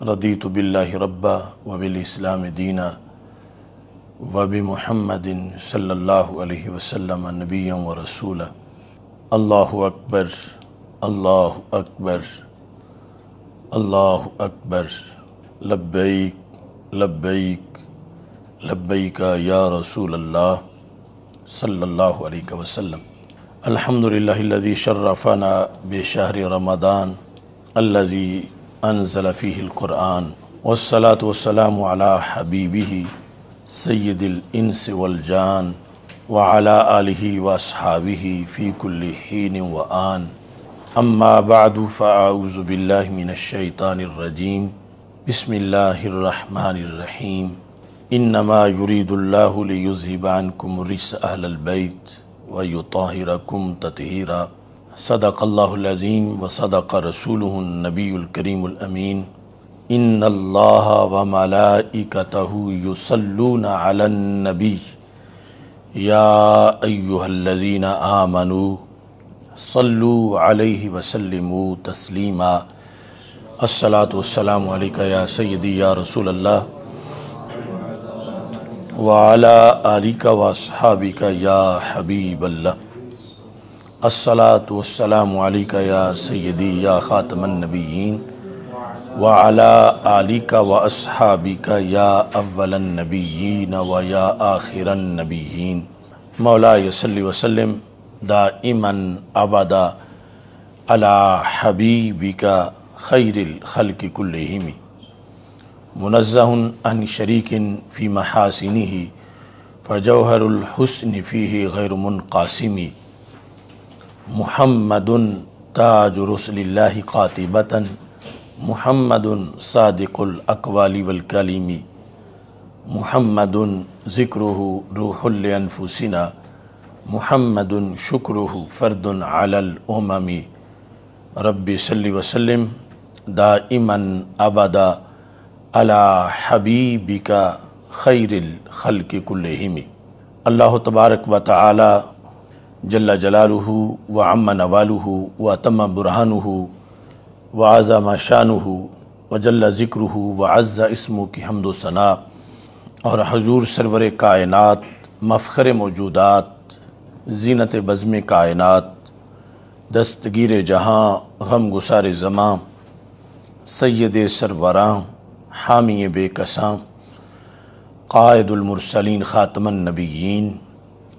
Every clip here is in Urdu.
رضیت باللہ ربا وبالاسلام دینا وبمحمد صلی اللہ علیہ وسلم نبیا ورسولا۔ اللہ اکبر، اللہ اکبر، اللہ اکبر، لبیک لبیک لبیک یا رسول اللہ صلی اللہ علیہ وسلم۔ الحمدللہ الذی شرفنا بشہر رمضان الذی انزل فیہ القرآن، والصلاة والسلام علی حبیبہ سید الانس والجان وعلی آلہ واصحابہ فی کل حین وآن، اما بعد فاعوذ باللہ من الشیطان الرجیم، بسم اللہ الرحمن الرحیم۔ انما یرید اللہ لیذہب عنکم الرجس اہل البیت ویطہرکم تطہیرا۔ صدق اللہ العظیم وصدق رسولہ النبی الکریم الامین۔ ان اللہ وملائکتہ یصلون علی النبی یا ایہا الذین آمنوا صلوا علیہ وسلموا تسلیما۔ الصلاۃ والسلام علیک یا سیدی یا رسول اللہ وعلی آلک واصحابک یا حبیب اللہ۔ الصلاۃ والسلام علیک یا سیدی یا خاتم النبیین وعلی آلک واصحابک یا اول النبیین و یا آخر النبیین۔ مولاي صلی وسلم دائما ابدا علی حبیبک خیر الخلق کلہم، منزہ عن شریک فی محاسنہ فجوہر الحسن فیہ غیر منقاسم۔ محمد تاج رسل اللہ قاطبۃ، محمد صادق الاقوال والکلم، محمد ذکرہ روح لانفسنا، محمد شکرہ فرد علی الامم۔ رب صلی وسلم دائما ابدا علی حبیبک خیر الخلق کلہم۔ اللہ تبارک و تعالی جل جلالہ وعم نوالہ واتم برہانہ وعظم شانہ وجل ذکرہ وعز اسمہ کی حمد و ثنا، اور حضور سرور کائنات، مفخر موجودات، زینت بزم کائنات، دستگیر جہاں، غم گسار زماں، سید سروراں، حامی بے کساں، قائد المرسلین خاتم النبیین،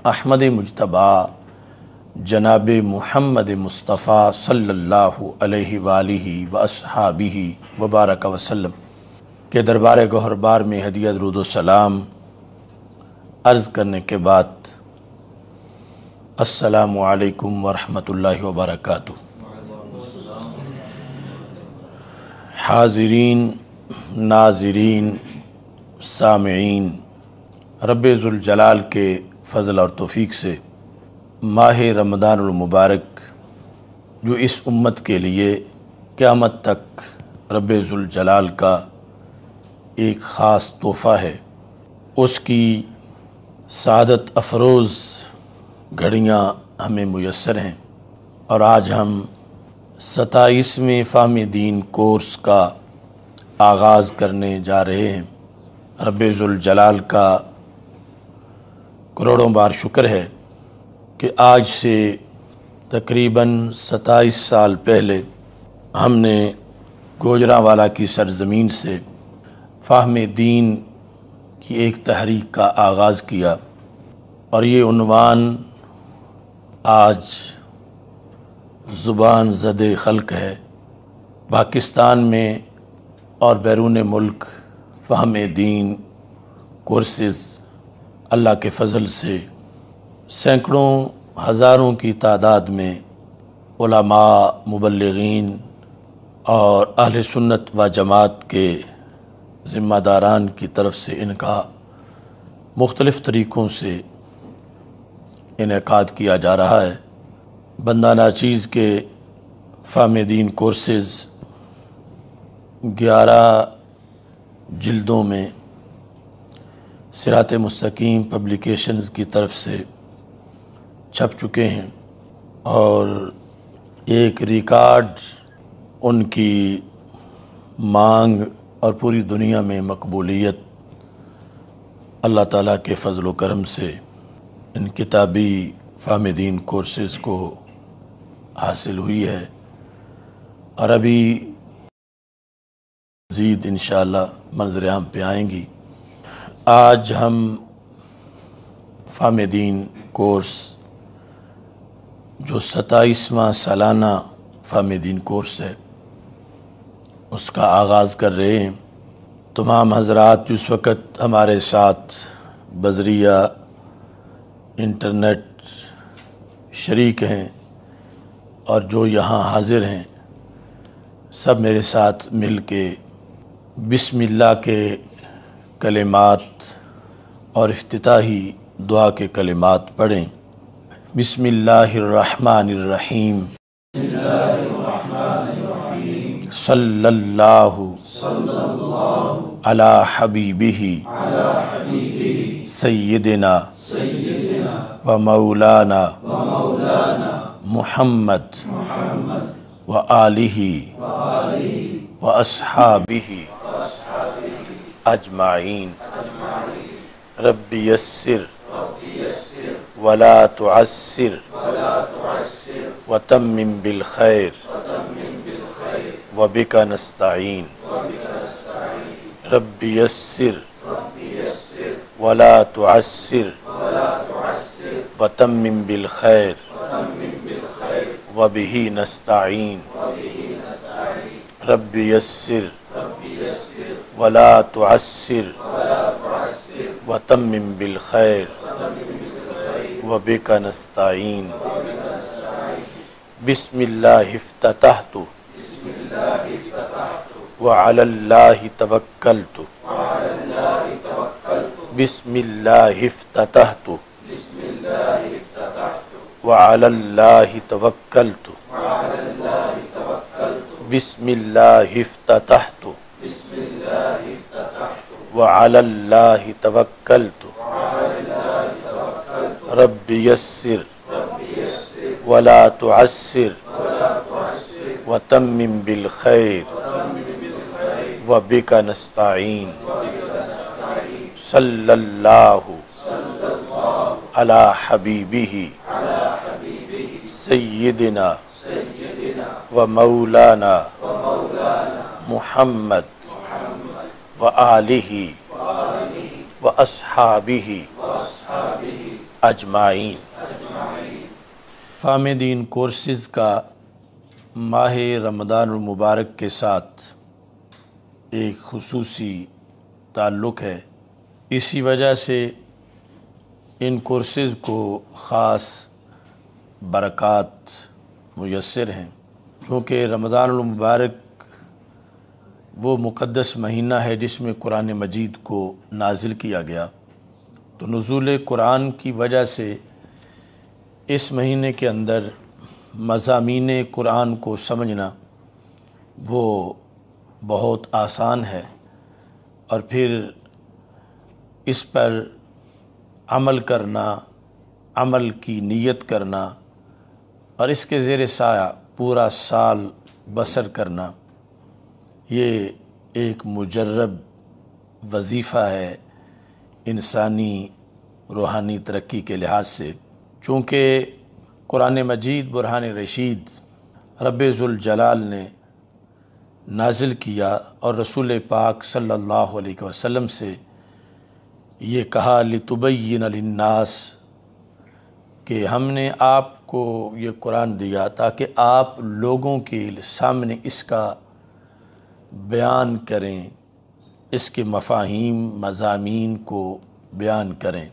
احمد مجتبیٰ جناب محمد مصطفیٰ صلی اللہ علیہ وآلہ واصحابہ وبارک وسلم کے دربار گوہربار میں ہدیہ درود و سلام عرض کرنے کے بعد السلام علیکم ورحمۃ اللہ وبرکاتہ۔ حاضرین، ناظرین، سامعین، رب ذوالجلال کے فضل اور توفیق سے ماہ رمضان المبارک جو اس امت کے لیے قیامت تک رب ذوالجلال کا ایک خاص تحفہ ہے، اس کی سعادت افروز گھڑیاں ہمیں میسر ہیں، اور آج ہم 27ویں فہم دین کورس کا آغاز کرنے جا رہے ہیں۔ رب ذوالجلال کا کروڑوں بار شکر ہے کہ آج سے تقریباً 27 سال پہلے ہم نے گوجرانوالہ کی سرزمین سے فہم دین کی ایک تحریک کا آغاز کیا، اور یہ عنوان آج زبان زد خلق ہے۔ پاکستان میں اور بیرون ملک فہم دین کورسز اللہ کے فضل سے سینکڑوں ہزاروں کی تعداد میں علماء، مبلغین اور اہل سنت و جماعت کے ذمہ داران کی طرف سے ان کا مختلف طریقوں سے انعقاد کیا جا رہا ہے۔ بندہ ناچیز کے فہم دین کورسز 11 جلدوں میں صراط مستقیم پبلیکیشنز کی طرف سے چھپ چکے ہیں، اور ایک ریکارڈ ان کی مانگ اور پوری دنیا میں مقبولیت اللہ تعالیٰ کے فضل و کرم سے ان کتابی فہم دین کورسز کو حاصل ہوئی ہے، اور ابھی مزید انشاءاللہ منظر عام پہ آئیں گی۔ آج ہم فہم دین کورس جو 27واں سالانہ فہم دین کورس ہے اس کا آغاز کر رہے ہیں۔ تمام حضرات جو اس وقت ہمارے ساتھ بذریعہ انٹرنیٹ شریک ہیں اور جو یہاں حاضر ہیں، سب میرے ساتھ مل کے بسم اللہ کے کلمات اور افتتاحی دعا کے کلمات پڑھیں۔ بسم اللہ الرحمن الرحیم، صلی اللہ علی حبیبہ سیدنا و مولانا محمد و آلہ و اصحابہ اجمعین۔ رب یسر ولا تعسر وتمم بالخیر وبک نستعین۔ رب یسر ولا تعسر وتمم بالخیر وبہ نستعین۔ رب یسر ولا تعسر وتمم بالخیر وبک نستعین۔ بسم اللہ افتتحت وعلی اللہ توکلت۔ بسم اللہ افتتحت وعلی اللہ توکلت۔ بسم اللہ افتتحت وعلی اللہ توکلت۔ رب یسر ولا تعسر وتمم بالخیر وبک نستعین۔ صلی اللہ علی حبیبہ سیدنا و مولانا محمد و آلہ و اصحابہ اجمعین۔ فہم دین کورسز کا ماہ رمضان المبارک کے ساتھ ایک خصوصی تعلق ہے، اسی وجہ سے ان کورسز کو خاص برکات میسر ہیں، کیونکہ رمضان المبارک وہ مقدس مہینہ ہے جس میں قرآن مجید کو نازل کیا گیا، تو نزول قرآن کی وجہ سے اس مہینے کے اندر مضامین قرآن کو سمجھنا وہ بہت آسان ہے، اور پھر اس پر عمل کرنا، عمل کی نیت کرنا اور اس کے زیر سایہ پورا سال بسر کرنا، یہ ایک مجرب وظیفہ ہے انسانی روحانی ترقی کے لحاظ سے، چونکہ قرآن مجید برہان رشید رب ذوالجلال نے نازل کیا، اور رسول پاک صلی اللہ علیہ وسلم سے یہ کہا لِتُبَيِّنَ لِلنَّاسِ، کہ ہم نے آپ کو یہ قرآن دیا تاکہ آپ لوگوں کے سامنے اس کا بیان کریں، اس کے مفاہیم مضامین کو بیان کریں۔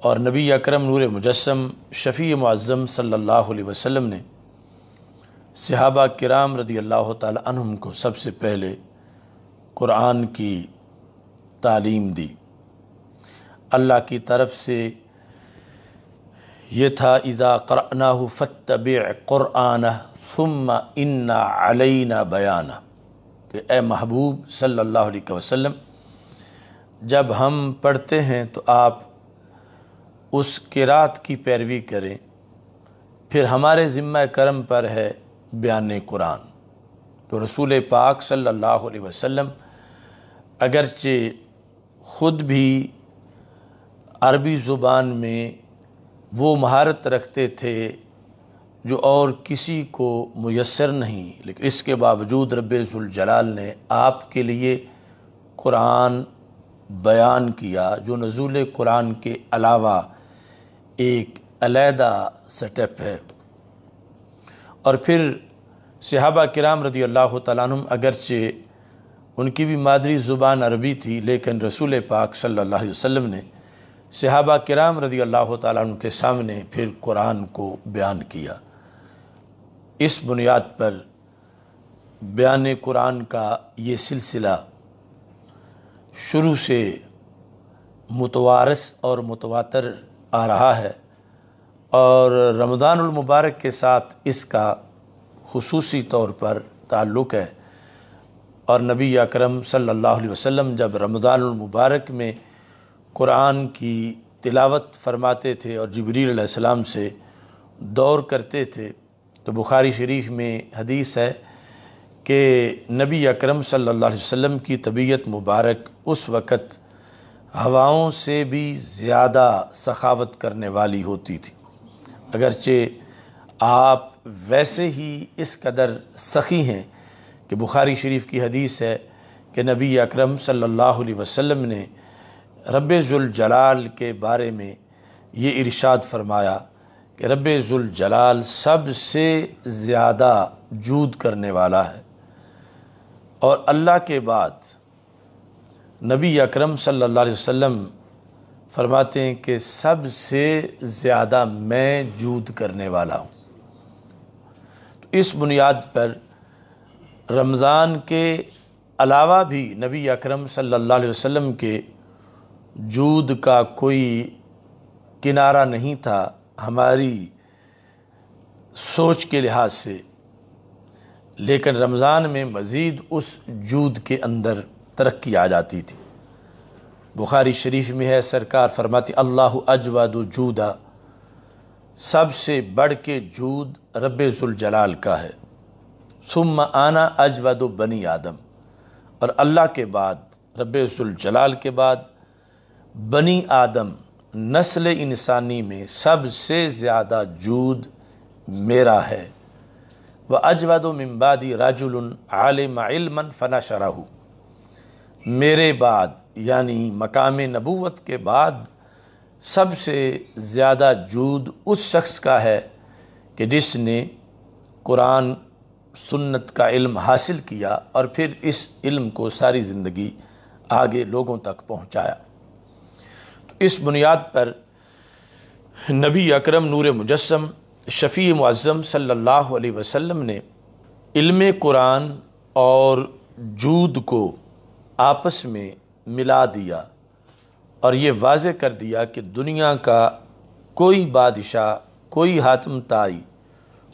اور نبی اکرم نور مجسم شفیع معظم صلی اللہ علیہ وسلم نے صحابہ کرام رضی اللہ تعالی عنہم کو سب سے پہلے قرآن کی تعلیم دی۔ اللہ کی طرف سے یہ تھا اذا قرأناہ فاتبع قرآنہ ثم ان علینا بیانہ، کہ اے محبوب صلی اللہ علیہ وسلم جب ہم پڑھتے ہیں تو آپ اس قرات کی پیروی کریں، پھر ہمارے ذمہ کرم پر ہے بیان قرآن۔ تو رسول پاک صلی اللہ علیہ وسلم اگرچہ خود بھی عربی زبان میں وہ مہارت رکھتے تھے جو اور کسی کو میسر نہیں، لیکن اس کے باوجود رب ذوالجلال نے آپ کے لیے قرآن بیان کیا جو نزول قرآن کے علاوہ ایک علیحدہ سٹیپ ہے۔ اور پھر صحابہ کرام رضی اللہ تعالیٰ عنہم اگرچہ ان کی بھی مادری زبان عربی تھی، لیکن رسول پاک صلی اللہ علیہ وسلم نے صحابہ کرام رضی اللہ تعالیٰ عنہ کے سامنے پھر قرآن کو بیان کیا۔ اس بنیاد پر بیان قرآن کا یہ سلسلہ شروع سے متوارث اور متواتر آ رہا ہے، اور رمضان المبارک کے ساتھ اس کا خصوصی طور پر تعلق ہے۔ اور نبی اکرم صلی اللہ علیہ وسلم جب رمضان المبارک میں قرآن کی تلاوت فرماتے تھے اور جبریل علیہ السلام سے دور کرتے تھے، تو بخاری شریف میں حدیث ہے کہ نبی اکرم صلی اللہ علیہ وسلم کی طبیعت مبارک اس وقت ہواؤں سے بھی زیادہ سخاوت کرنے والی ہوتی تھی، اگرچہ آپ ویسے ہی اس قدر سخی ہیں کہ بخاری شریف کی حدیث ہے کہ نبی اکرم صلی اللہ علیہ وسلم نے رب ذوالجلال کے بارے میں یہ ارشاد فرمایا کہ رب ذوالجلال سب سے زیادہ جود کرنے والا ہے، اور اللہ کے بعد نبی اکرم صلی اللہ علیہ وسلم فرماتے ہیں کہ سب سے زیادہ میں جود کرنے والا ہوں۔ تو اس بنیاد پر رمضان کے علاوہ بھی نبی اکرم صلی اللہ علیہ وسلم کے جود کا کوئی کنارہ نہیں تھا ہماری سوچ کے لحاظ سے، لیکن رمضان میں مزید اس جود کے اندر ترقی آ جاتی تھی۔ بخاری شریف میں ہے، سرکار فرماتی اللہ اجود جودا، سب سے بڑھ کے جود رب ذوالجلال کا ہے، ثم انا اجود بنی آدم، اور اللہ کے بعد رب ذوالجلال کے بعد بنی آدم نسل انسانی میں سب سے زیادہ جود میرا ہے۔ وَأَجْوَدُ مِن بَعْدِ رَجُلٌ عَالِمَ عِلْمًا فَنَشَرَهُ، میرے بعد یعنی مقام نبوت کے بعد سب سے زیادہ جود اس شخص کا ہے کہ جس نے قرآن سنت کا علم حاصل کیا اور پھر اس علم کو ساری زندگی آگے لوگوں تک پہنچایا۔ تو اس بنیاد پر نبی اکرم نور مجسم شفیع معظم صلی اللہ علیہ وسلم نے علم قرآن اور جود کو آپس میں ملا دیا اور یہ واضح کر دیا کہ دنیا کا کوئی بادشاہ، کوئی حاتم طائی،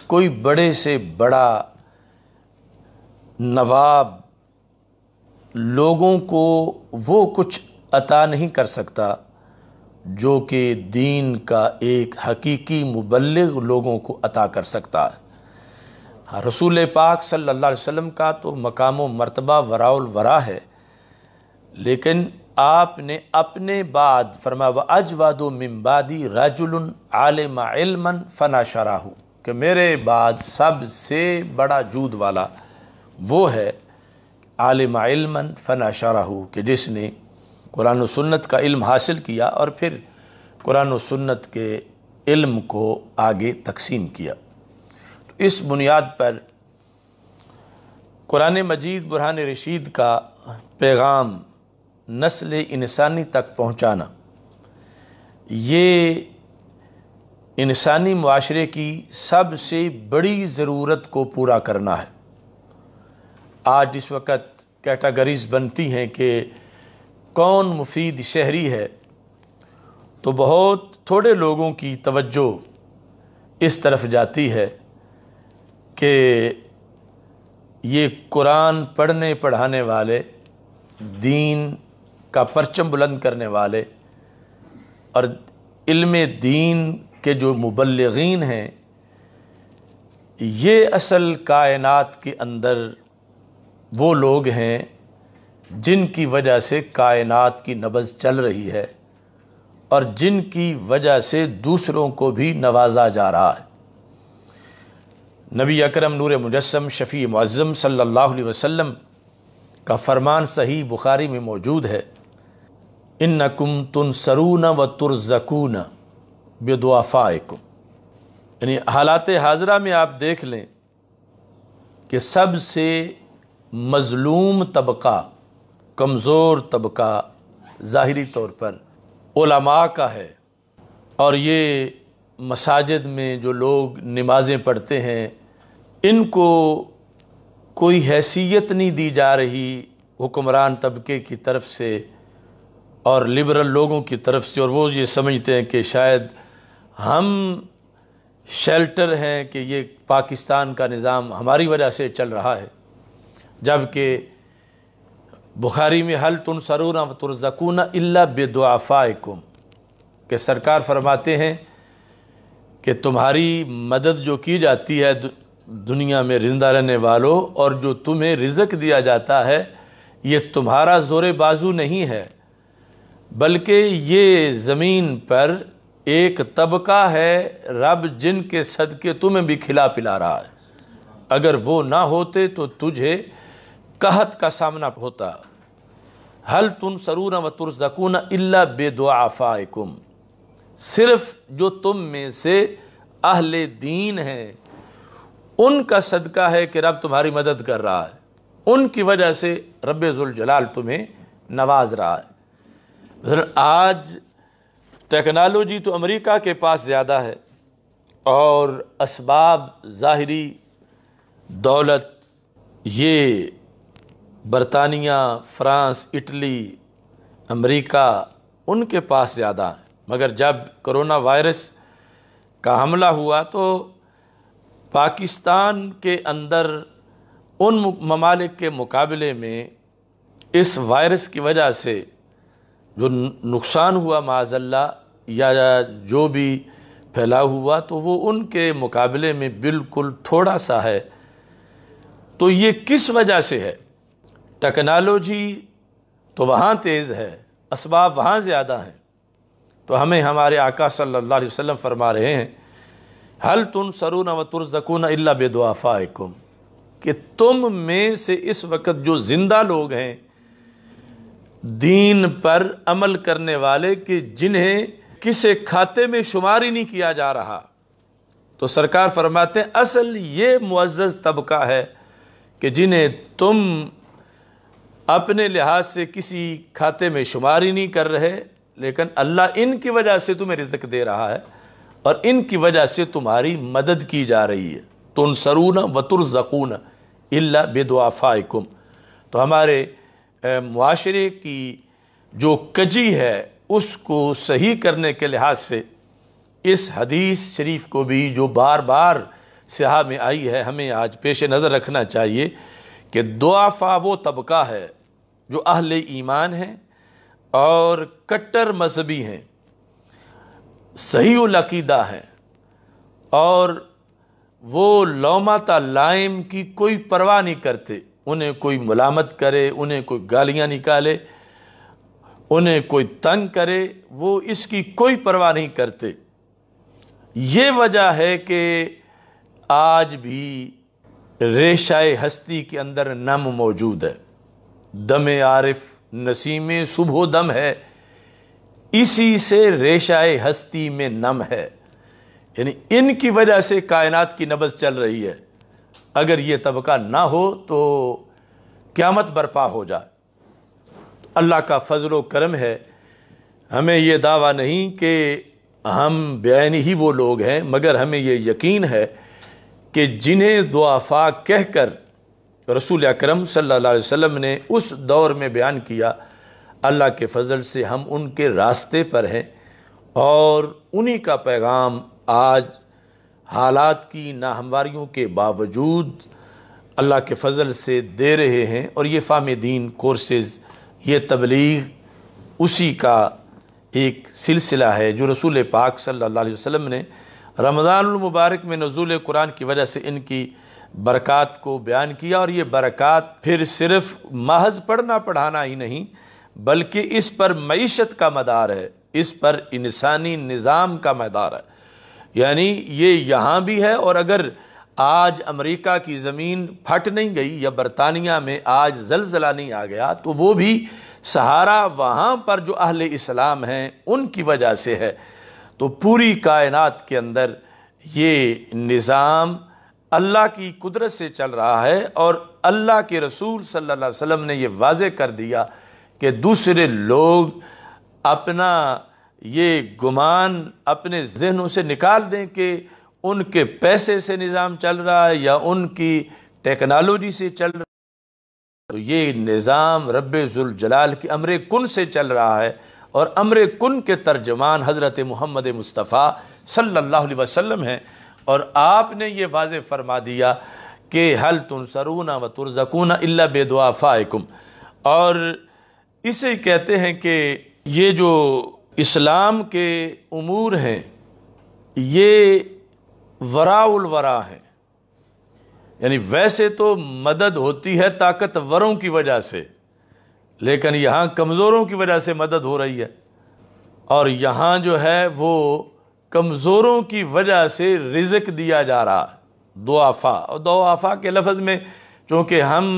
کوئی بڑے سے بڑا نواب لوگوں کو وہ کچھ عطا نہیں کر سکتا جو کہ دین کا ایک حقیقی مبلغ لوگوں کو عطا کر سکتا ہے۔ رسول پاک صلی اللہ علیہ وسلم کا تو مقام و مرتبہ وراء الورا ہے، لیکن آپ نے اپنے بعد فرمایا وَأَجْوَدُ مِن بَعْدِ رَجُلٌ عَالِمَ عِلْمًا فَنَشَرَهُ، کہ میرے بعد سب سے بڑا جود والا وہ ہے عالم علمًا فنشرہ، کہ جس نے قرآن و سنت کا علم حاصل کیا اور پھر قرآن و سنت کے علم کو آگے تقسیم کیا۔ تو اس بنیاد پر قرآن مجید برہان رشید کا پیغام نسل انسانی تک پہنچانا، یہ انسانی معاشرے کی سب سے بڑی ضرورت کو پورا کرنا ہے۔ آج اس وقت کیٹاگریز بنتی ہیں کہ کون مفید شہری ہے، تو بہت تھوڑے لوگوں کی توجہ اس طرف جاتی ہے کہ یہ قرآن پڑھنے پڑھانے والے، دین کا پرچم بلند کرنے والے اور علم دین کے جو مبلغین ہیں، یہ اصل کائنات کے اندر وہ لوگ ہیں جن کی وجہ سے کائنات کی نبض چل رہی ہے اور جن کی وجہ سے دوسروں کو بھی نوازا جا رہا ہے۔ نبی اکرم نور مجسم شفیع معظم صلی اللہ علیہ وسلم کا فرمان صحیح بخاری میں موجود ہے، انکم تنصرون و ترزقون بضعفائکم، یعنی حالات حاضرہ میں آپ دیکھ لیں کہ سب سے مظلوم طبقہ، کمزور طبقہ ظاہری طور پر علماء کا ہے، اور یہ مساجد میں جو لوگ نمازیں پڑھتے ہیں ان کو کوئی حیثیت نہیں دی جا رہی حکمران طبقے کی طرف سے اور لبرل لوگوں کی طرف سے، اور وہ یہ سمجھتے ہیں کہ شاید ہم شیلٹر ہیں کہ یہ پاکستان کا نظام ہماری وجہ سے چل رہا ہے، جبکہ بخاری میں حل تنصرون و ترزقون الا بضعفائکم کہ سرکار فرماتے ہیں کہ تمہاری مدد جو کی جاتی ہے دنیا میں زندہ رہنے والوں، اور جو تمہیں رزق دیا جاتا ہے یہ تمہارا زور بازو نہیں ہے، بلکہ یہ زمین پر ایک طبقہ ہے رب جن کے صدقے تمہیں بھی کھلا پلا رہا ہے، اگر وہ نہ ہوتے تو تجھے قحط کا سامنا ہوتا۔ حل تنصرون و ترزقون الا بضعفائکم، صرف جو تم میں سے اہل دین ہیں ان کا صدقہ ہے کہ رب تمہاری مدد کر رہا ہے، ان کی وجہ سے رب ذوالجلال تمہیں نواز رہا ہے۔ مثلا آج ٹیکنالوجی تو امریکہ کے پاس زیادہ ہے، اور اسباب ظاہری دولت یہ برطانیہ، فرانس، اٹلی، امریکہ ان کے پاس زیادہ ہیں، مگر جب کرونا وائرس کا حملہ ہوا تو پاکستان کے اندر ان ممالک کے مقابلے میں اس وائرس کی وجہ سے جو نقصان ہوا معاذ اللہ یا جو بھی پھیلاؤ ہوا تو وہ ان کے مقابلے میں بالکل تھوڑا سا ہے۔ تو یہ کس وجہ سے ہے؟ ٹیکنالوجی تو وہاں تیز ہے، اسباب وہاں زیادہ ہیں، تو ہمیں ہمارے آقا صلی اللہ علیہ وسلم فرما رہے ہیں حل تنصرون و ترزقون الا بضعفائکم، کہ تم میں سے اس وقت جو زندہ لوگ ہیں دین پر عمل کرنے والے کہ جنہیں کسی کھاتے میں شمار ہی نہیں کیا جا رہا، تو سرکار فرماتے ہیں اصل یہ معزز طبقہ ہے کہ جنہیں تم اپنے لحاظ سے کسی کھاتے میں شمار ہی نہیں کر رہے، لیکن اللہ ان کی وجہ سے تمہیں رزق دے رہا ہے اور ان کی وجہ سے تمہاری مدد کی جا رہی ہے۔ تنصرون و ترزقون الا بضعفائکم۔ تو ہمارے معاشرے کی جو کجی ہے اس کو صحیح کرنے کے لحاظ سے اس حدیث شریف کو بھی جو بار بار سیاح میں آئی ہے ہمیں آج پیش نظر رکھنا چاہیے کہ ضعفاء وہ طبقہ ہے جو اہل ایمان ہیں اور کٹر مذہبی ہیں، صحیح العقیدہ ہیں، اور وہ لومات لائم کی کوئی پرواہ نہیں کرتے، انہیں کوئی ملامت کرے، انہیں کوئی گالیاں نکالے، انہیں کوئی تنگ کرے، وہ اس کی کوئی پرواہ نہیں کرتے۔ یہ وجہ ہے کہ آج بھی ریشہ ہستی کے اندر نم موجود ہے، دم عارف نسیم صبح و دم ہے، اسی سے ریشہ ہستی میں نم ہے، یعنی ان کی وجہ سے کائنات کی نبض چل رہی ہے۔ اگر یہ طبقہ نہ ہو تو قیامت برپا ہو جائے۔ اللہ کا فضل و کرم ہے، ہمیں یہ دعویٰ نہیں کہ ہم بعین ہی وہ لوگ ہیں، مگر ہمیں یہ یقین ہے کہ جنہیں ضعفاء کہہ کر رسول اکرم صلی اللہ علیہ وسلم نے اس دور میں بیان کیا، اللہ کے فضل سے ہم ان کے راستے پر ہیں اور انہی کا پیغام آج حالات کی ناہمواریوں کے باوجود اللہ کے فضل سے دے رہے ہیں، اور یہ فہم دین کورسز، یہ تبلیغ اسی کا ایک سلسلہ ہے جو رسول پاک صلی اللہ علیہ وسلم نے رمضان المبارک میں نزول قرآن کی وجہ سے ان کی برکات کو بیان کیا، اور یہ برکات پھر صرف محض پڑھنا پڑھانا ہی نہیں بلکہ اس پر معیشت کا مدار ہے، اس پر انسانی نظام کا مدار ہے، یعنی یہ یہاں بھی ہے۔ اور اگر آج امریکہ کی زمین پھٹ نہیں گئی یا برطانیہ میں آج زلزلہ نہیں آ گیا تو وہ بھی سہارا وہاں پر جو اہل اسلام ہیں ان کی وجہ سے ہے۔ تو پوری کائنات کے اندر یہ نظام اللہ کی قدرت سے چل رہا ہے، اور اللہ کے رسول صلی اللہ علیہ وسلم نے یہ واضح کر دیا کہ دوسرے لوگ اپنا یہ گمان اپنے ذہنوں سے نکال دیں کہ ان کے پیسے سے نظام چل رہا ہے یا ان کی ٹیکنالوجی سے چل رہا ہے، تو یہ نظام رب ذوالجلال کی امر کن سے چل رہا ہے، اور امر کن کے ترجمان حضرت محمد مصطفیٰ صلی اللہ علیہ وسلم ہیں۔ اور آپ نے یہ واضح فرما دیا کہ هل تنصرون وترزقون الا بدعافائکم، اور اسے کہتے ہیں کہ یہ جو اسلام کے امور ہیں یہ وراء الورا ہیں، یعنی ویسے تو مدد ہوتی ہے طاقتوروں کی وجہ سے، لیکن یہاں کمزوروں کی وجہ سے مدد ہو رہی ہے، اور یہاں جو ہے وہ کمزوروں کی وجہ سے رزق دیا جا رہا ہے، ضعفاء۔ اور ضعفاء کے لفظ میں چونکہ ہم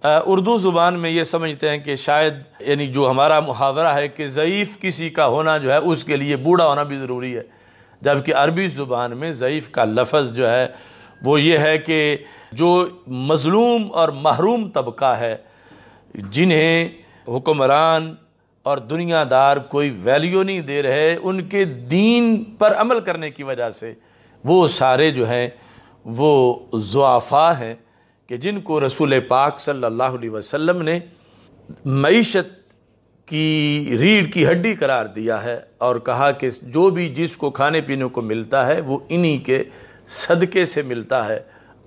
اردو زبان میں یہ سمجھتے ہیں کہ شاید یعنی جو ہمارا محاورہ ہے کہ ضعیف کسی کا ہونا جو ہے اس کے لیے بوڑھا ہونا بھی ضروری ہے، جبکہ عربی زبان میں ضعیف کا لفظ جو ہے وہ یہ ہے کہ جو مظلوم اور محروم طبقہ ہے، جنہیں حکمران اور دنیا دار کوئی ویلیو نہیں دے رہے، ان کے دین پر عمل کرنے کی وجہ سے وہ سارے جو ہیں وہ ضعفاء ہیں، کہ جن کو رسول پاک صلی اللہ علیہ وسلم نے معیشت کی ریڑھ کی ہڈی قرار دیا ہے، اور کہا کہ جو بھی جس کو کھانے پینے کو ملتا ہے وہ انہی کے صدقے سے ملتا ہے،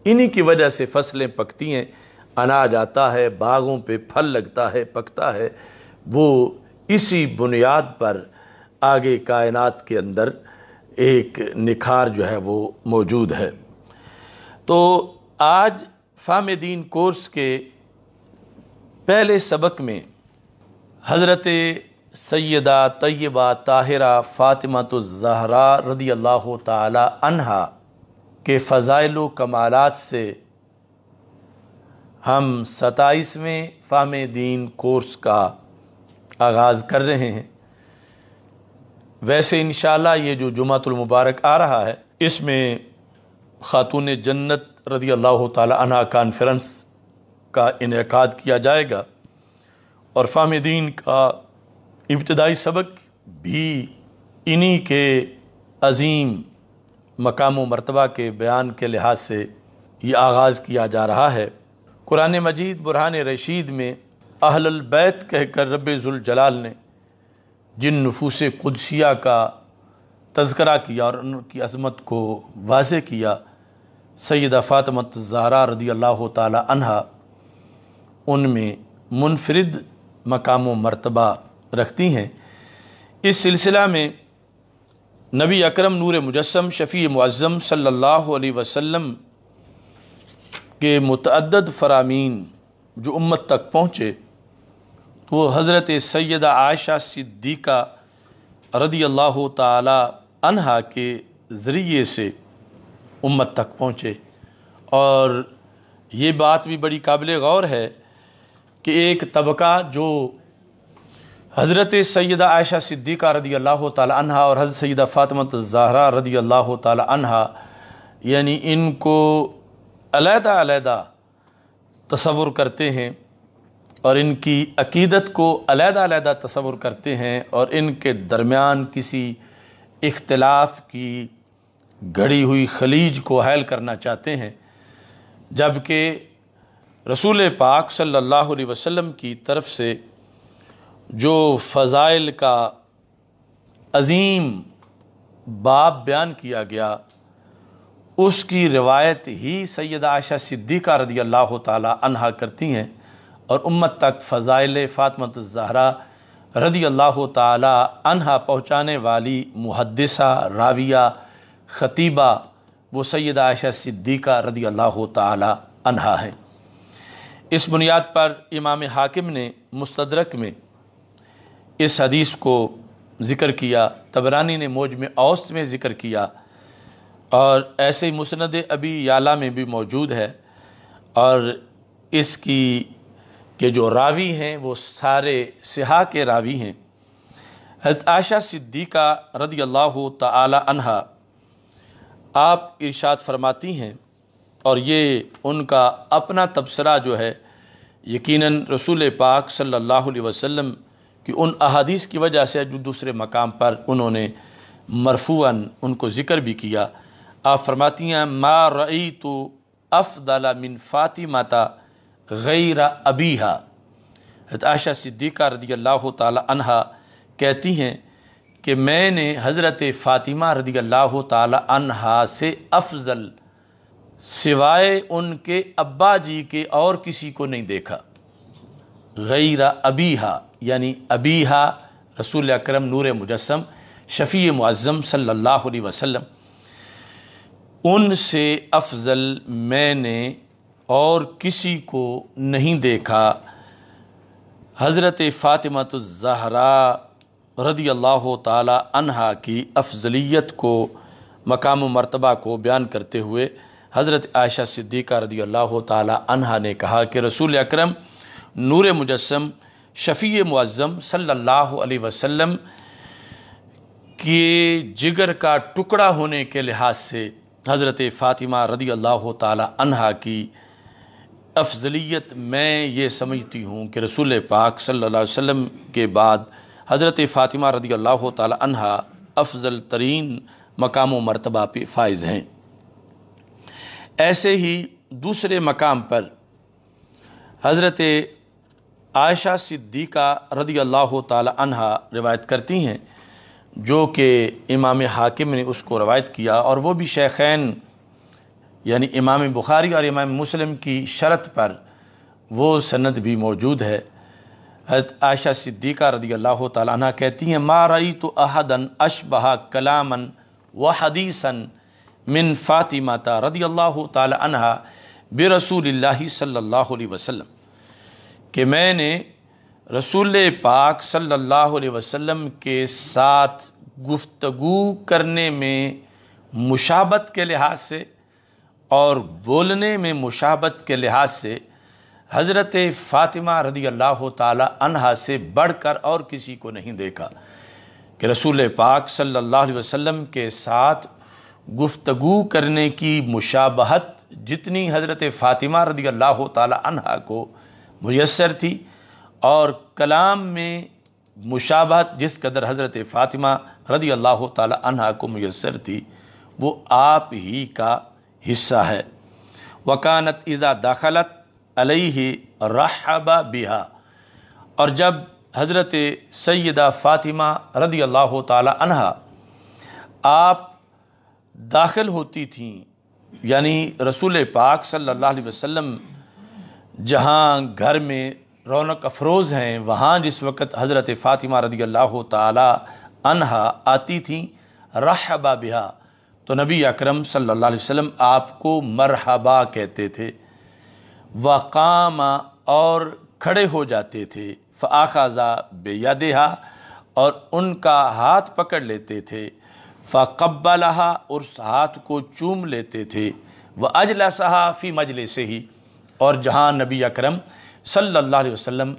انہی کی وجہ سے فصلیں پکتی ہیں، اناج آتا ہے، باغوں پہ پھل لگتا ہے، پکتا ہے، وہ اسی بنیاد پر آگے کائنات کے اندر ایک نکھار جو ہے وہ موجود ہے۔ تو آج فہم دین کورس کے پہلے سبق میں حضرت سیدہ طیبہ طاہرہ فاطمہ الزہراء رضی اللہ تعالی عنہا کے فضائل و کمالات سے ہم 27ویں فہم دین کورس کا آغاز کر رہے ہیں۔ ویسے انشاءاللہ یہ جو جمعہ المبارک آ رہا ہے اس میں خاتون جنت رضی اللہ تعالی عنہ کانفرنس کا انعقاد کیا جائے گا، اور فہم دین کا ابتدائی سبق بھی انہی کے عظیم مقام و مرتبہ کے بیان کے لحاظ سے یہ آغاز کیا جا رہا ہے۔ قرآن مجید برہان رشید میں اہل البیت کہہ کر رب ذوالجلال نے جن نفوس قدسیہ کا تذکرہ کیا اور ان کی عظمت کو واضح کیا، سیدہ فاطمہ الزہراء رضی اللہ تعالی عنہا ان میں منفرد مقام و مرتبہ رکھتی ہیں۔ اس سلسلہ میں نبی اکرم نور مجسم شفیع معظم صلی اللہ علیہ وسلم کے متعدد فرامین جو امت تک پہنچے، تو حضرت سیدہ عائشہ صدیقہ رضی اللہ تعالی عنہا کے ذریعے سے امت تک پہنچے، اور یہ بات بھی بڑی قابل غور ہے کہ ایک طبقہ جو حضرت سیدہ عائشہ صدیقہ رضی اللہ تعالی عنہا اور حضرت سیدہ فاطمہ الزہراء رضی اللہ تعالی عنہا یعنی ان کو علیحدہ علیحدہ تصور کرتے ہیں اور ان کی عقیدت کو علیحدہ علیحدہ تصور کرتے ہیں، اور ان کے درمیان کسی اختلاف کی گھڑی ہوئی خلیج کو حائل کرنا چاہتے ہیں، جبکہ رسول پاک صلی اللہ علیہ وسلم کی طرف سے جو فضائل کا عظیم باب بیان کیا گیا اس کی روایت ہی سیدہ عائشہ صدیقہ رضی اللہ تعالی عنہا کرتی ہیں، اور امت تک فضائل فاطمہ الزہراء رضی اللہ تعالی عنہا پہنچانے والی محدثہ، راویہ، خطیبہ وہ سیدہ عائشہ صدیقہ رضی اللہ تعالی عنہا ہیں۔ اس بنیاد پر امام حاکم نے مستدرک میں اس حدیث کو ذکر کیا، طبرانی نے موجم اوسط میں ذکر کیا، اور ایسے ہی مسند ابی یعلا میں بھی موجود ہے، اور اس کی کہ جو راوی ہیں وہ سارے صحاح کے راوی ہیں۔ حضرت عائشہ صدیقہ رضی اللہ تعالی عنہا آپ ارشاد فرماتی ہیں، اور یہ ان کا اپنا تبصرہ جو ہے یقیناً رسول پاک صلی اللہ علیہ وسلم کی ان احادیث کی وجہ سے جو دوسرے مقام پر انہوں نے مرفوعاً ان کو ذکر بھی کیا۔ آپ فرماتی ہیں ما رأیت افضل من فاطمہ غیر ابیہا۔ حضرت عائشہ صدیقہ رضی اللہ تعالی عنہا کہتی ہیں کہ میں نے حضرت فاطمہ رضی اللہ تعالی عنہا سے افضل سوائے ان کے ابا جی کے اور کسی کو نہیں دیکھا۔ غیر ابیہا یعنی ابیہا رسول اکرم نور مجسم شفیع معظم صلی اللہ علیہ وسلم، ان سے افضل میں نے اور کسی کو نہیں دیکھا۔ حضرت فاطمہ الزہراء رضی اللہ تعالی عنہا کی افضلیت کو، مقام و مرتبہ کو بیان کرتے ہوئے حضرت عائشہ صدیقہ رضی اللہ تعالی عنہا نے کہا کہ رسول اکرم نور مجسم شفیع معظم صلی اللہ علیہ وسلم کے جگر کا ٹکڑا ہونے کے لحاظ سے حضرت فاطمہ رضی اللہ تعالی عنہا کی افضلیت میں یہ سمجھتی ہوں کہ رسول پاک صلی اللہ علیہ وسلم کے بعد حضرت فاطمہ رضی اللہ تعالی عنہا افضل ترین مقام و مرتبہ پہ فائز ہیں۔ ایسے ہی دوسرے مقام پر حضرت عائشہ صدیقہ رضی اللہ تعالی عنہا روایت کرتی ہیں، جو کہ امام حاکم نے اس کو روایت کیا، اور وہ بھی شیخین یعنی امام بخاری اور امام مسلم کی شرط پر وہ سند بھی موجود ہے۔ حضرت عائشہ صدیقہ رضی اللہ تعالی عنہ کہتی ہیں ما رأیت احدا اشبہ کلاما وحدیثا من فاطمہ رضی اللہ تعالی عنہ برسول اللہ صلی اللہ علیہ وسلم، کہ میں نے رسول پاک صلی اللہ علیہ وسلم کے ساتھ گفتگو کرنے میں مشابہت کے لحاظ سے اور بولنے میں مشابہت کے لحاظ سے حضرت فاطمہ رضی اللہ تعالی عنہا سے بڑھ کر اور کسی کو نہیں دیکھا، کہ رسول پاک صلی اللہ علیہ وسلم کے ساتھ گفتگو کرنے کی مشابہت جتنی حضرت فاطمہ رضی اللہ تعالی عنہا کو میسر تھی، اور کلام میں مشابہت جس قدر حضرت فاطمہ رضی اللہ تعالی عنہا کو میسر تھی وہ آپ ہی کا حصہ ہے۔ وَكَانَتْ اِذَا دَخَلَتْ عَلَيْهِ رَحَّبَ بِهَا، اور جب حضرت سیدہ فاطمہ رضی اللہ تعالی عنہا آپ داخل ہوتی تھیں، یعنی رسول پاک صلی اللہ علیہ وسلم جہاں گھر میں رونق افروز ہیں وہاں جس وقت حضرت فاطمہ رضی اللہ تعالی عنہا آتی تھیں رحبا بہا، تو نبی اکرم صلی اللہ علیہ وسلم آپ کو مرحبا کہتے تھے۔ وقام، اور کھڑے ہو جاتے تھے، فاخذ بیدہا، اور ان کا ہاتھ پکڑ لیتے تھے، فقبلہا، اور اس ہاتھ کو چوم لیتے تھے، واجلسہا فی مجلسہ، اور جہاں نبی اکرم صلی اللہ علیہ وسلم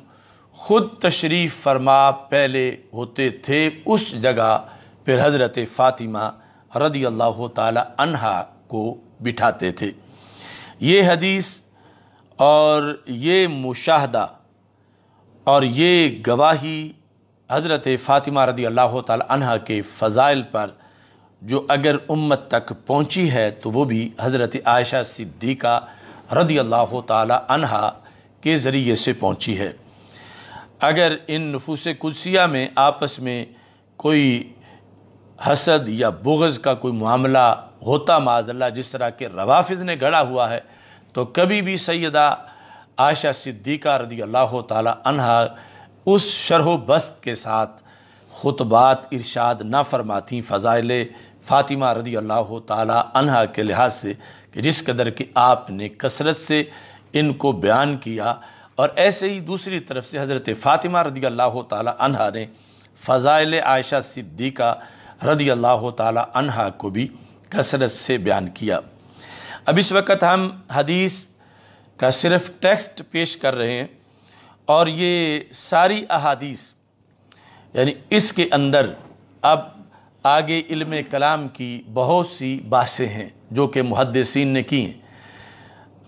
خود تشریف فرما پہلے ہوتے تھے اس جگہ پھر حضرت فاطمہ رضی اللہ تعالی عنہا کو بٹھاتے تھے۔ یہ حدیث اور یہ مشاہدہ اور یہ گواہی حضرت فاطمہ رضی اللہ تعالی عنہا کے فضائل پر جو اگر امت تک پہنچی ہے تو وہ بھی حضرت عائشہ صدیقہ رضی اللہ تعالی عنہا کے ذریعے سے پہنچی ہے۔ اگر ان نفوس قدسیہ میں آپس میں کوئی حسد یا بغض کا کوئی معاملہ ہوتا معاذ اللہ جس طرح کے روافض نے گھڑا ہوا ہے، تو کبھی بھی سیدہ عائشہ صدیقہ رضی اللہ تعالی عنہا اس شرح و بسط کے ساتھ خطبات ارشاد نہ فرماتی، فضائل فاطمہ رضی اللہ تعالی عنہا کے لحاظ سے کہ جس قدر کہ آپ نے کثرت سے ان کو بیان کیا، اور ایسے ہی دوسری طرف سے حضرت فاطمہ رضی اللہ تعالی عنہا نے فضائل عائشہ صدیقہ رضی اللہ تعالی عنہا کو بھی کثرت سے بیان کیا۔ اب اس وقت ہم حدیث کا صرف ٹیکسٹ پیش کر رہے ہیں، اور یہ ساری احادیث یعنی اس کے اندر اب آگے علم کلام کی بہت سی باتیں ہیں جو کہ محدثین نے کی ہیں۔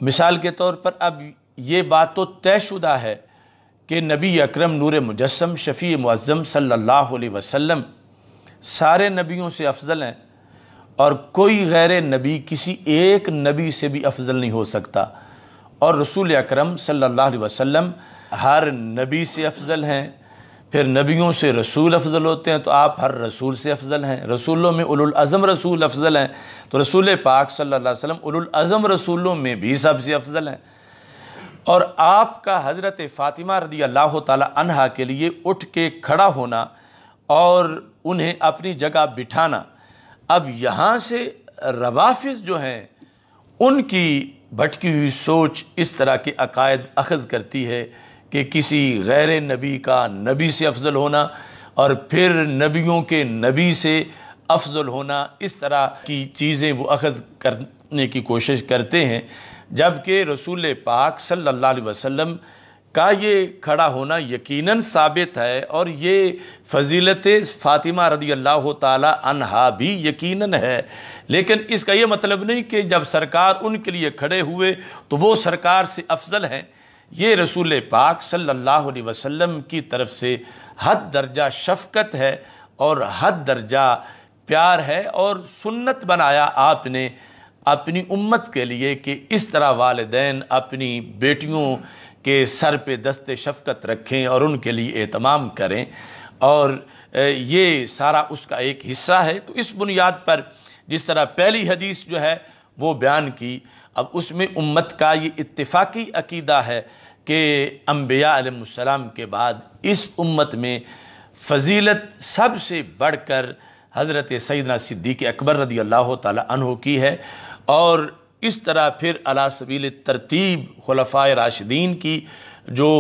مثال کے طور پر اب یہ بات تو طے شدہ ہے کہ نبی اکرم نور مجسم شفیع معظم صلی اللہ علیہ وسلم سارے نبیوں سے افضل ہیں، اور کوئی غیر نبی کسی ایک نبی سے بھی افضل نہیں ہو سکتا، اور رسول اکرم صلی اللہ علیہ وسلم ہر نبی سے افضل ہیں۔ پھر نبیوں سے رسول افضل ہوتے ہیں تو آپ ہر رسول سے افضل ہیں، رسولوں میں اولو العزم رسول افضل ہیں، تو رسول پاک صلی اللہ علیہ وسلم اولو العزم رسولوں میں بھی سب سے افضل ہیں۔ اور آپ کا حضرت فاطمہ رضی اللہ تعالی عنہا کے لیے اٹھ کے کھڑا ہونا اور انہیں اپنی جگہ بٹھانا، اب یہاں سے روافض جو ہیں ان کی بھٹکی ہوئی سوچ اس طرح کے عقائد اخذ کرتی ہے کہ کسی غیر نبی کا نبی سے افضل ہونا، اور پھر نبیوں کے نبی سے افضل ہونا، اس طرح کی چیزیں وہ اخذ کرنے کی کوشش کرتے ہیں، جبکہ رسول پاک صلی اللہ علیہ وسلم کا یہ کھڑا ہونا یقیناً ثابت ہے، اور یہ فضیلت فاطمہ رضی اللہ تعالی عنہا بھی یقیناً ہے، لیکن اس کا یہ مطلب نہیں کہ جب سرکار ان کے لیے کھڑے ہوئے تو وہ سرکار سے افضل ہیں۔ یہ رسول پاک صلی اللہ علیہ وسلم کی طرف سے حد درجہ شفقت ہے اور حد درجہ پیار ہے، اور سنت بنایا آپ نے اپنی امت کے لیے کہ اس طرح والدین اپنی بیٹیوں کے سر پہ دست شفقت رکھیں اور ان کے لیے اہتمام کریں، اور یہ سارا اس کا ایک حصہ ہے۔ تو اس بنیاد پر جس طرح پہلی حدیث جو ہے وہ بیان کی، اب اس میں امت کا یہ اتفاقی عقیدہ ہے کہ انبیاء علیہ السلام کے بعد اس امت میں فضیلت سب سے بڑھ کر حضرت سیدنا صدیق اکبر رضی اللہ تعالی عنہ کی ہے، اور اس طرح پھر علی سبیل ترتیب خلفائے راشدین کی جو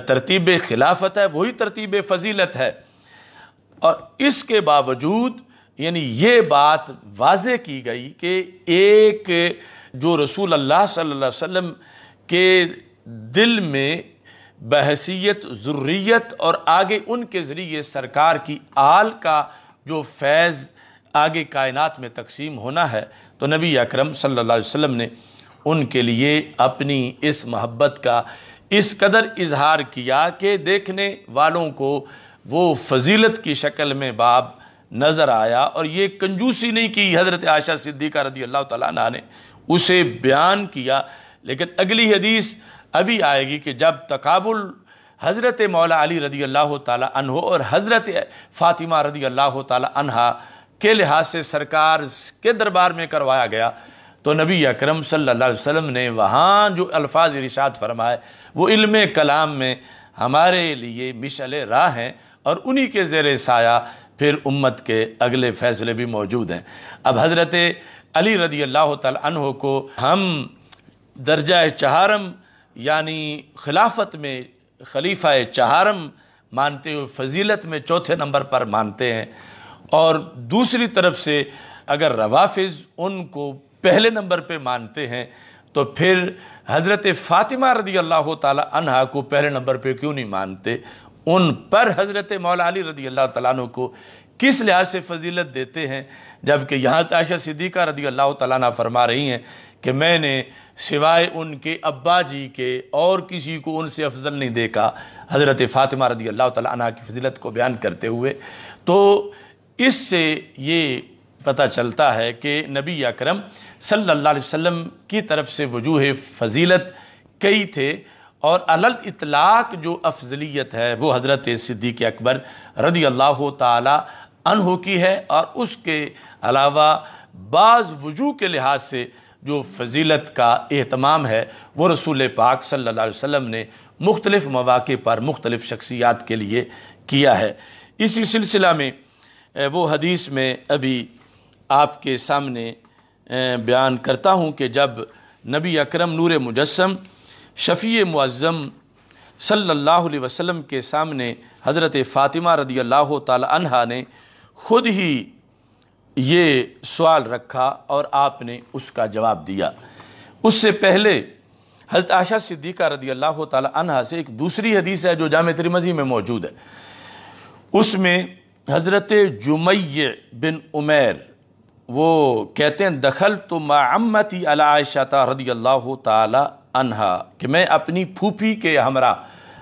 ترتیب خلافت ہے وہی ترتیب فضیلت ہے۔ اور اس کے باوجود یعنی یہ بات واضح کی گئی کہ ایک جو رسول اللہ صلی اللہ علیہ وسلم کے دل میں بحیثیت ذریت اور آگے ان کے ذریعے سرکار کی آل کا جو فیض آگے کائنات میں تقسیم ہونا ہے، تو نبی اکرم صلی اللہ علیہ وسلم نے ان کے لیے اپنی اس محبت کا اس قدر اظہار کیا کہ دیکھنے والوں کو وہ فضیلت کی شکل میں باب نظر آیا، اور یہ کنجوسی نہیں کی حضرت عائشہ صدیقہ رضی اللہ تعالیٰ عنہ نے، اسے بیان کیا۔ لیکن اگلی حدیث ابھی آئے گی کہ جب تقابل حضرت مولا علی رضی اللہ تعالیٰ عنہ اور حضرت فاطمہ رضی اللہ تعالیٰ عنہا کے لحاظ سے سرکار کے دربار میں کروایا گیا، تو نبی اکرم صلی اللہ علیہ وسلم نے وہاں جو الفاظ ارشاد فرمائے وہ علم کلام میں ہمارے لیے مشعل راہ ہیں، اور انہی کے زیر سایہ پھر امت کے اگلے فیصلے بھی موجود ہیں۔ اب حضرت علی رضی اللہ تعالیٰ عنہ کو ہم درجہ چہارم یعنی خلافت میں خلیفہ چہارم مانتے ہوئے فضیلت میں چوتھے نمبر پر مانتے ہیں، اور دوسری طرف سے اگر روافض ان کو پہلے نمبر پہ مانتے ہیں تو پھر حضرت فاطمہ رضی اللہ تعالی عنہا کو پہلے نمبر پہ کیوں نہیں مانتے؟ ان پر حضرت مولا علی رضی اللہ تعالیٰ عنہ کو کس لحاظ سے فضیلت دیتے ہیں، جبکہ یہاں عائشہ صدیقہ رضی اللہ تعالیٰ عنہ فرما رہی ہیں کہ میں نے سوائے ان کے ابا جی کے اور کسی کو ان سے افضل نہیں دیکھا، حضرت فاطمہ رضی اللہ تعالیٰ عنہ کی فضیلت کو بیان کرتے ہوئے۔ تو اس سے یہ پتہ چلتا ہے کہ نبی اکرم صلی اللہ علیہ وسلم کی طرف سے وجوہ فضیلت کئی تھے، اور علی الاطلاق جو افضلیت ہے وہ حضرت صدیق اکبر رضی اللہ تعالی عنہ کی ہے، اور اس کے علاوہ بعض وجوہ کے لحاظ سے جو فضیلت کا اہتمام ہے وہ رسول پاک صلی اللہ علیہ وسلم نے مختلف مواقع پر مختلف شخصیات کے لیے کیا ہے۔ اسی سلسلہ میں وہ حدیث میں ابھی آپ کے سامنے بیان کرتا ہوں کہ جب نبی اکرم نور مجسم شفیع معظم صلی اللہ علیہ وسلم کے سامنے حضرت فاطمہ رضی اللہ تعالی عنہا نے خود ہی یہ سوال رکھا اور آپ نے اس کا جواب دیا۔ اس سے پہلے حضرت عائشہ صدیقہ رضی اللہ تعالی عنہا سے ایک دوسری حدیث ہے جو جامع ترمذی میں موجود ہے۔ اس میں حضرت جمیع بن عمیر وہ کہتے ہیں دخلت مع عمتی علی عائشہ رضی اللہ تعالی عنہا کہ میں اپنی پھوپھی کے ہمراہ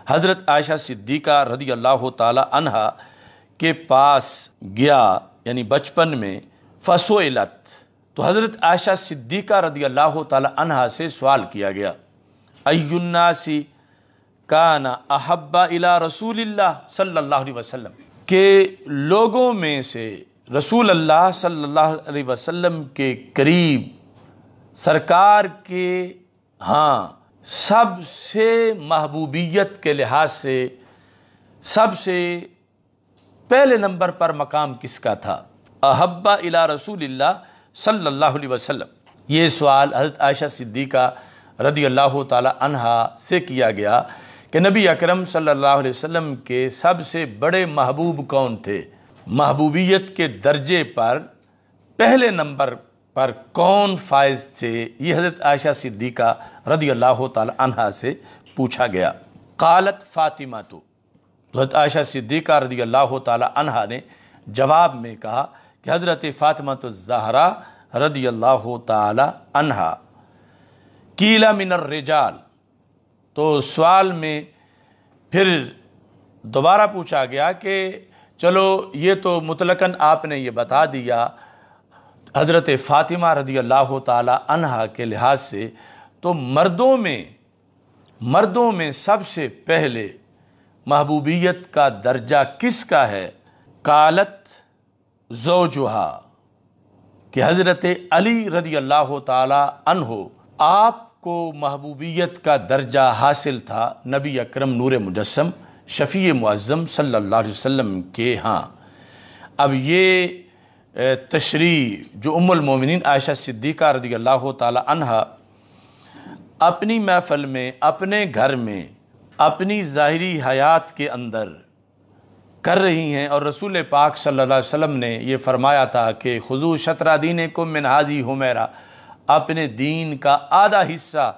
حضرت عائشہ صدیقہ رضی اللہ تعالی عنہا کے پاس گیا، یعنی بچپن میں۔ فسئلت، تو حضرت عائشہ صدیقہ رضی اللہ تعالی عنہا سے سوال کیا گیا، ای الناس کان احب الی رسول اللہ صلی اللہ علیہ وسلم، کہ لوگوں میں سے رسول اللہ صلی اللہ علیہ وسلم کے قریب سرکار کے ہاں سب سے محبوبیت کے لحاظ سے سب سے پہلے نمبر پر مقام کس کا تھا؟ احب الی رسول اللہ صلی اللہ علیہ وسلم۔ یہ سوال حضرت عائشہ صدیقہ رضی اللہ تعالی عنہا سے کیا گیا کہ نبی اکرم صلی اللہ علیہ وسلم کے سب سے بڑے محبوب کون تھے، محبوبیت کے درجے پر پہلے نمبر پر کون فائز تھے، یہ حضرت عائشہ صدیقہ رضی اللہ تعالی عنہا سے پوچھا گیا۔ قالت فاطمہ، تو حضرت عائشہ صدیقہ رضی اللہ تعالی عنہا نے جواب میں کہا کہ حضرت فاطمہ الزہرا رضی اللہ تعالی عنہا۔ قیل من الرجال، تو سوال میں پھر دوبارہ پوچھا گیا کہ چلو یہ تو مطلقاً آپ نے یہ بتا دیا حضرت فاطمہ رضی اللہ تعالی عنہا کے لحاظ سے، تو مردوں میں سب سے پہلے محبوبیت کا درجہ کس کا ہے؟ قالت زوجہا، کہ حضرت علی رضی اللہ تعالی عنہ آپ کو محبوبیت کا درجہ حاصل تھا نبی اکرم نور مجسم شفیع معظم صلی اللہ علیہ وسلم کے ہاں۔ اب یہ تشریح جو ام المومنین عائشہ صدیقہ رضی اللہ تعالی عنہا اپنی محفل میں، اپنے گھر میں، اپنی ظاہری حیات کے اندر کر رہی ہیں، اور رسول پاک صلی اللہ علیہ وسلم نے یہ فرمایا تھا کہ خذوا شطر دینکم من ھذہ حمیرہ، اپنے دین کا آدھا حصہ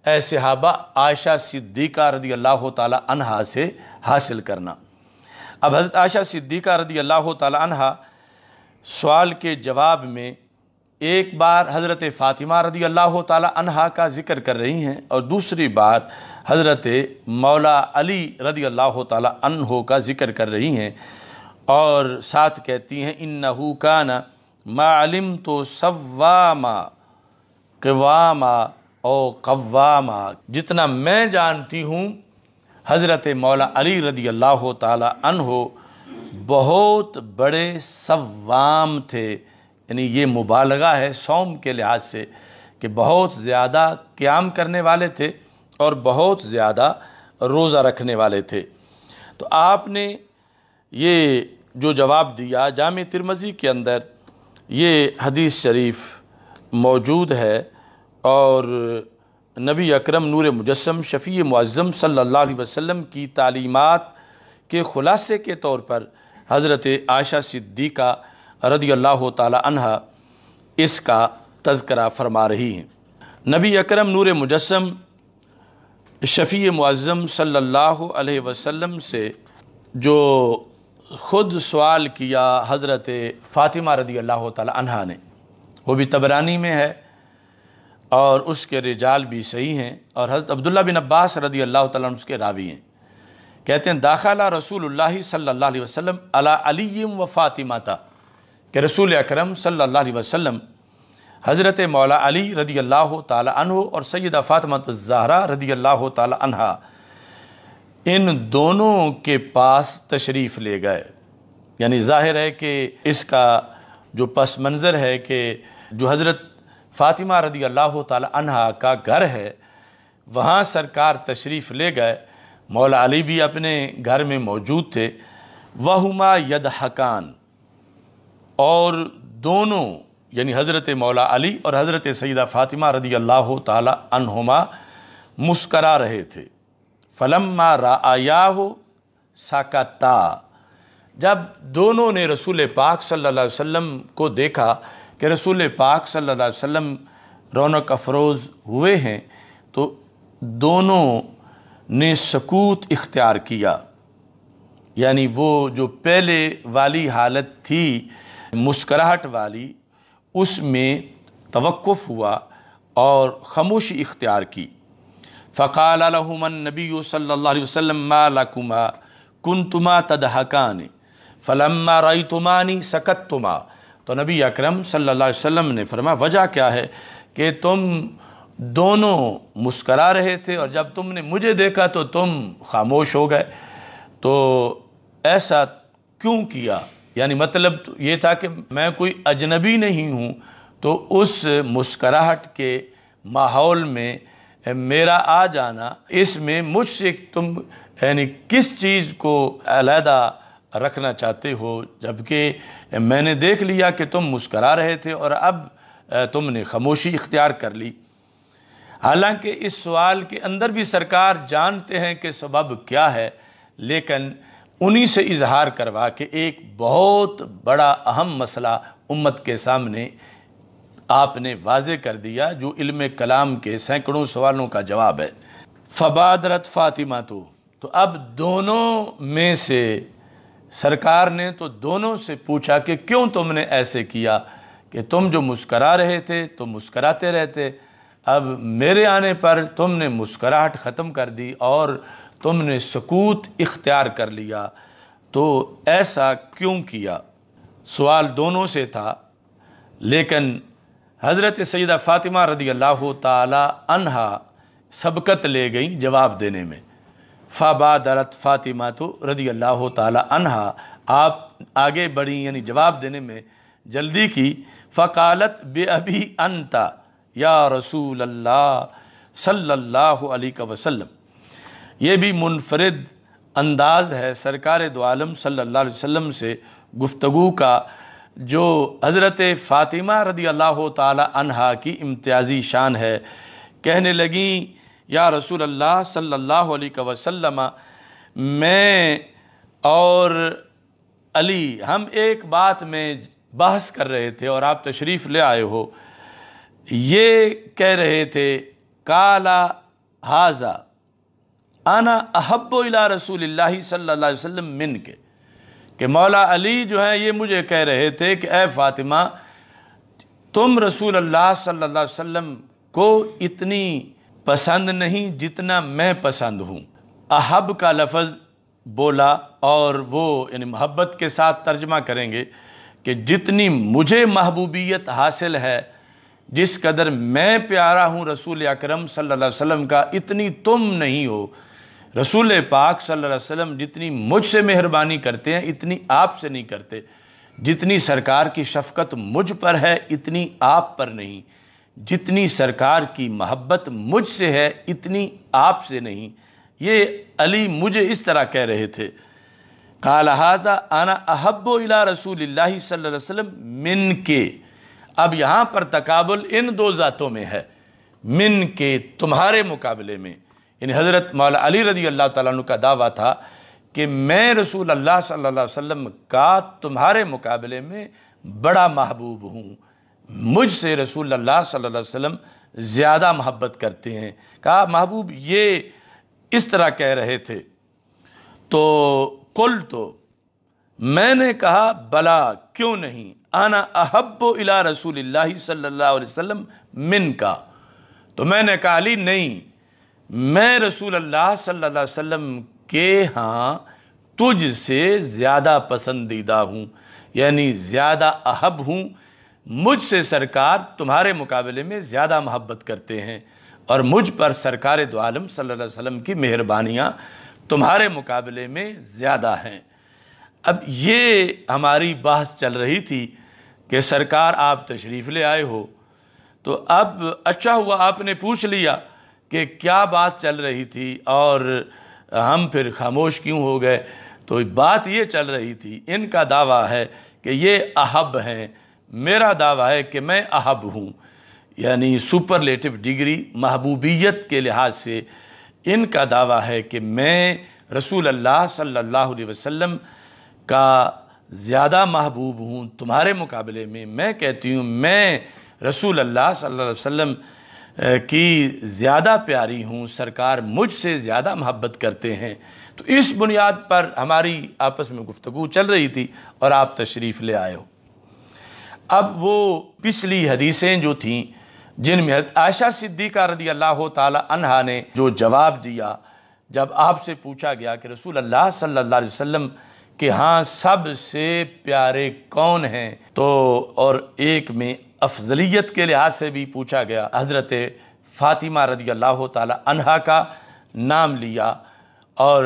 اے صحابہ عائشہ صدیقہ رضی اللہ تعالی عنہا سے حاصل کرنا۔ اب حضرت عائشہ صدیقہ رضی اللہ تعالی عنہا سوال کے جواب میں ایک بار حضرت فاطمہ رضی اللہ تعالی عنہا کا ذکر کر رہی ہیں، اور دوسری بار حضرت مولا علی رضی اللہ تعالی عنہ کا ذکر کر رہی ہیں، اور ساتھ کہتی ہیں انہ کان ما علمت صواما قواما او قواما، جتنا میں جانتی ہوں حضرت مولا علی رضی اللہ تعالی عنہ بہت بڑے صوام تھے، یعنی یہ مبالغہ ہے صوم کے لحاظ سے کہ بہت زیادہ قیام کرنے والے تھے اور بہت زیادہ روزہ رکھنے والے تھے۔ تو آپ نے یہ جو جواب دیا، جامع ترمذی کے اندر یہ حدیث شریف موجود ہے، اور نبی اکرم نور مجسم شفیع معظم صلی اللہ علیہ وسلم کی تعلیمات کے خلاصے کے طور پر حضرت عائشہ صدیقہ رضی اللہ تعالی عنہا اس کا تذکرہ فرما رہی ہیں۔ نبی اکرم نور مجسم شفیع معظم صلی اللہ علیہ وسلم سے جو خود سوال کیا حضرت فاطمہ رضی اللہ تعالی عنہا نے، وہ بھی طبرانی میں ہے اور اس کے رجال بھی صحیح ہیں، اور حضرت عبداللہ بن عباس رضی اللہ تعالیٰ عنہ اس کے راوی ہیں۔ کہتے ہیں داخل رسول اللہ صلی اللہ علیہ وسلم علی علی و فاطمہ تا، کہ رسول اکرم صلی اللہ علیہ وسلم حضرت مولا علی رضی اللہ تعالی عنہ اور سیدہ فاطمہ الزہرا رضی اللہ تعالی عنہا ان دونوں کے پاس تشریف لے گئے۔ یعنی ظاہر ہے کہ اس کا جو پس منظر ہے کہ جو حضرت فاطمہ رضی اللہ تعالی عنہا کا گھر ہے وہاں سرکار تشریف لے گئے، مولا علی بھی اپنے گھر میں موجود تھے، وہما یضحکان، اور دونوں یعنی حضرت مولا علی اور حضرت سیدہ فاطمہ رضی اللہ تعالی عنہما مسکرا رہے تھے۔ فلما رآیاہ سکتا، جب دونوں نے رسول پاک صلی اللہ علیہ وسلم کو دیکھا کہ رسول پاک صلی اللہ علیہ وسلم رونق افروز ہوئے ہیں، تو دونوں نے سکوت اختیار کیا، یعنی وہ جو پہلے والی حالت تھی مسکراہٹ والی، اس میں توقف ہوا اور خاموشی اختیار کی۔ فقال لهما النبی صلی اللہ علیہ وسلم ما لکما کنتما تضحکان فلما رأیتمانی سکتتما، تو نبی اکرم صلی اللہ علیہ وسلم نے فرمایا وجہ کیا ہے کہ تم دونوں مسکرا رہے تھے اور جب تم نے مجھے دیکھا تو تم خاموش ہو گئے، تو ایسا کیوں کیا؟ یعنی مطلب یہ تھا کہ میں کوئی اجنبی نہیں ہوں، تو اس مسکراہٹ کے ماحول میں میرا آ جانا، اس میں مجھ سے تم یعنی کس چیز کو علیحدہ رکھنا چاہتے ہو، جبکہ میں نے دیکھ لیا کہ تم مسکرا رہے تھے اور اب تم نے خاموشی اختیار کر لی۔ حالانکہ اس سوال کے اندر بھی سرکار جانتے ہیں کہ سبب کیا ہے، لیکن انہی سے اظہار کروا کہ ایک بہت بڑا اہم مسئلہ امت کے سامنے آپ نے واضح کر دیا، جو علم کلام کے سینکڑوں سوالوں کا جواب ہے۔ فبادرت فاطمہ، تو اب دونوں میں سے سرکار نے تو دونوں سے پوچھا کہ کیوں تم نے ایسے کیا، کہ تم جو مسکرا رہے تھے تو مسکراتے رہتے، اب میرے آنے پر تم نے مسکراہٹ ختم کر دی اور تم نے سکوت اختیار کر لیا، تو ایسا کیوں کیا؟ سوال دونوں سے تھا، لیکن حضرت سیدہ فاطمہ رضی اللہ تعالی عنہا سبقت لے گئیں جواب دینے میں۔ فبادرت فاطمہ رضی اللہ تعالی عنہا، آپ آگے بڑھیں یعنی جواب دینے میں جلدی کی۔ فقالت بِأَبِي أَنْتَ یا رسول اللہ صلی اللہ علیہ وسلم، یہ بھی منفرد انداز ہے سرکار دو عالم صلی اللہ علیہ وسلم سے گفتگو کا، جو حضرت فاطمہ رضی اللہ تعالی عنہا کی امتیازی شان ہے۔ کہنے لگیں یا رسول اللہ صلی اللہ علیہ وسلم، میں اور علی ہم ایک بات میں بحث کر رہے تھے اور آپ تشریف لے آئے ہو، یہ کہہ رہے تھے قالا ھذا انا احب الی رسول اللہ صلی اللہ علیہ وسلم من کے، کہ مولا علی جو ہیں یہ مجھے کہہ رہے تھے کہ اے فاطمہ، تم رسول اللہ صلی اللہ علیہ وسلم کو اتنی پسند نہیں جتنا میں پسند ہوں۔ احب کا لفظ بولا اور وہ یعنی محبت کے ساتھ ترجمہ کریں گے کہ جتنی مجھے محبوبیت حاصل ہے، جس قدر میں پیارا ہوں رسول اکرم صلی اللہ علیہ وسلم کا، اتنی تم نہیں ہو۔ رسول پاک صلی اللہ علیہ وسلم جتنی مجھ سے مہربانی کرتے ہیں اتنی آپ سے نہیں کرتے، جتنی سرکار کی شفقت مجھ پر ہے اتنی آپ پر نہیں، جتنی سرکار کی محبت مجھ سے ہے اتنی آپ سے نہیں۔ یہ علی مجھے اس طرح کہہ رہے تھے۔ قال ھذا انا احب الی رسول اللہ صلی اللہ علیہ وسلم من کے، اب یہاں پر تقابل ان دو ذاتوں میں ہے، من کے تمہارے مقابلے میں، یعنی حضرت مولا علی رضی اللہ تعالیٰ عنہ کا دعویٰ تھا کہ میں رسول اللہ صلی اللہ علیہ وسلم کا تمہارے مقابلے میں بڑا محبوب ہوں، مجھ سے رسول اللہ صلی اللہ علیہ وسلم زیادہ محبت کرتے ہیں۔ کہا محبوب یہ اس طرح کہہ رہے تھے، تو قلت، میں نے کہا بلا کیوں نہیں، انا احب الی رسول اللہ صلی اللہ علیہ وسلم من کا، تو میں نے کہا علی نہیں، میں رسول اللہ صلی اللہ علیہ وسلم کے ہاں تجھ سے زیادہ پسندیدہ ہوں، یعنی زیادہ احب ہوں، مجھ سے سرکار تمہارے مقابلے میں زیادہ محبت کرتے ہیں، اور مجھ پر سرکار دو عالم صلی اللہ علیہ وسلم کی مہربانیاں تمہارے مقابلے میں زیادہ ہیں۔ اب یہ ہماری بحث چل رہی تھی کہ سرکار آپ تشریف لے آئے ہو، تو اب اچھا ہوا آپ نے پوچھ لیا کہ کیا بات چل رہی تھی اور ہم پھر خاموش کیوں ہو گئے۔ تو بات یہ چل رہی تھی، ان کا دعویٰ ہے کہ یہ احب ہیں، میرا دعویٰ ہے کہ میں احب ہوں، یعنی سپرلیٹو ڈگری محبوبیت کے لحاظ سے ان کا دعویٰ ہے کہ میں رسول اللہ صلی اللہ علیہ وسلم کا زیادہ محبوب ہوں تمہارے مقابلے میں۔ میں کہتی ہوں میں رسول اللہ صلی اللہ علیہ وسلم کی زیادہ پیاری ہوں، سرکار مجھ سے زیادہ محبت کرتے ہیں۔ تو اس بنیاد پر ہماری آپس میں گفتگو چل رہی تھی اور آپ تشریف لے آئے ہو۔ اب وہ پچھلی حدیثیں جو تھیں جن میں حضرت عائشہ صدیقہ رضی اللہ تعالی عنہا نے جو جواب دیا جب آپ سے پوچھا گیا کہ رسول اللہ صلی اللہ علیہ وسلم کہ ہاں سب سے پیارے کون ہیں، تو اور ایک میں افضلیت کے لحاظ سے بھی پوچھا گیا، حضرت فاطمہ رضی اللہ تعالی عنہا کا نام لیا اور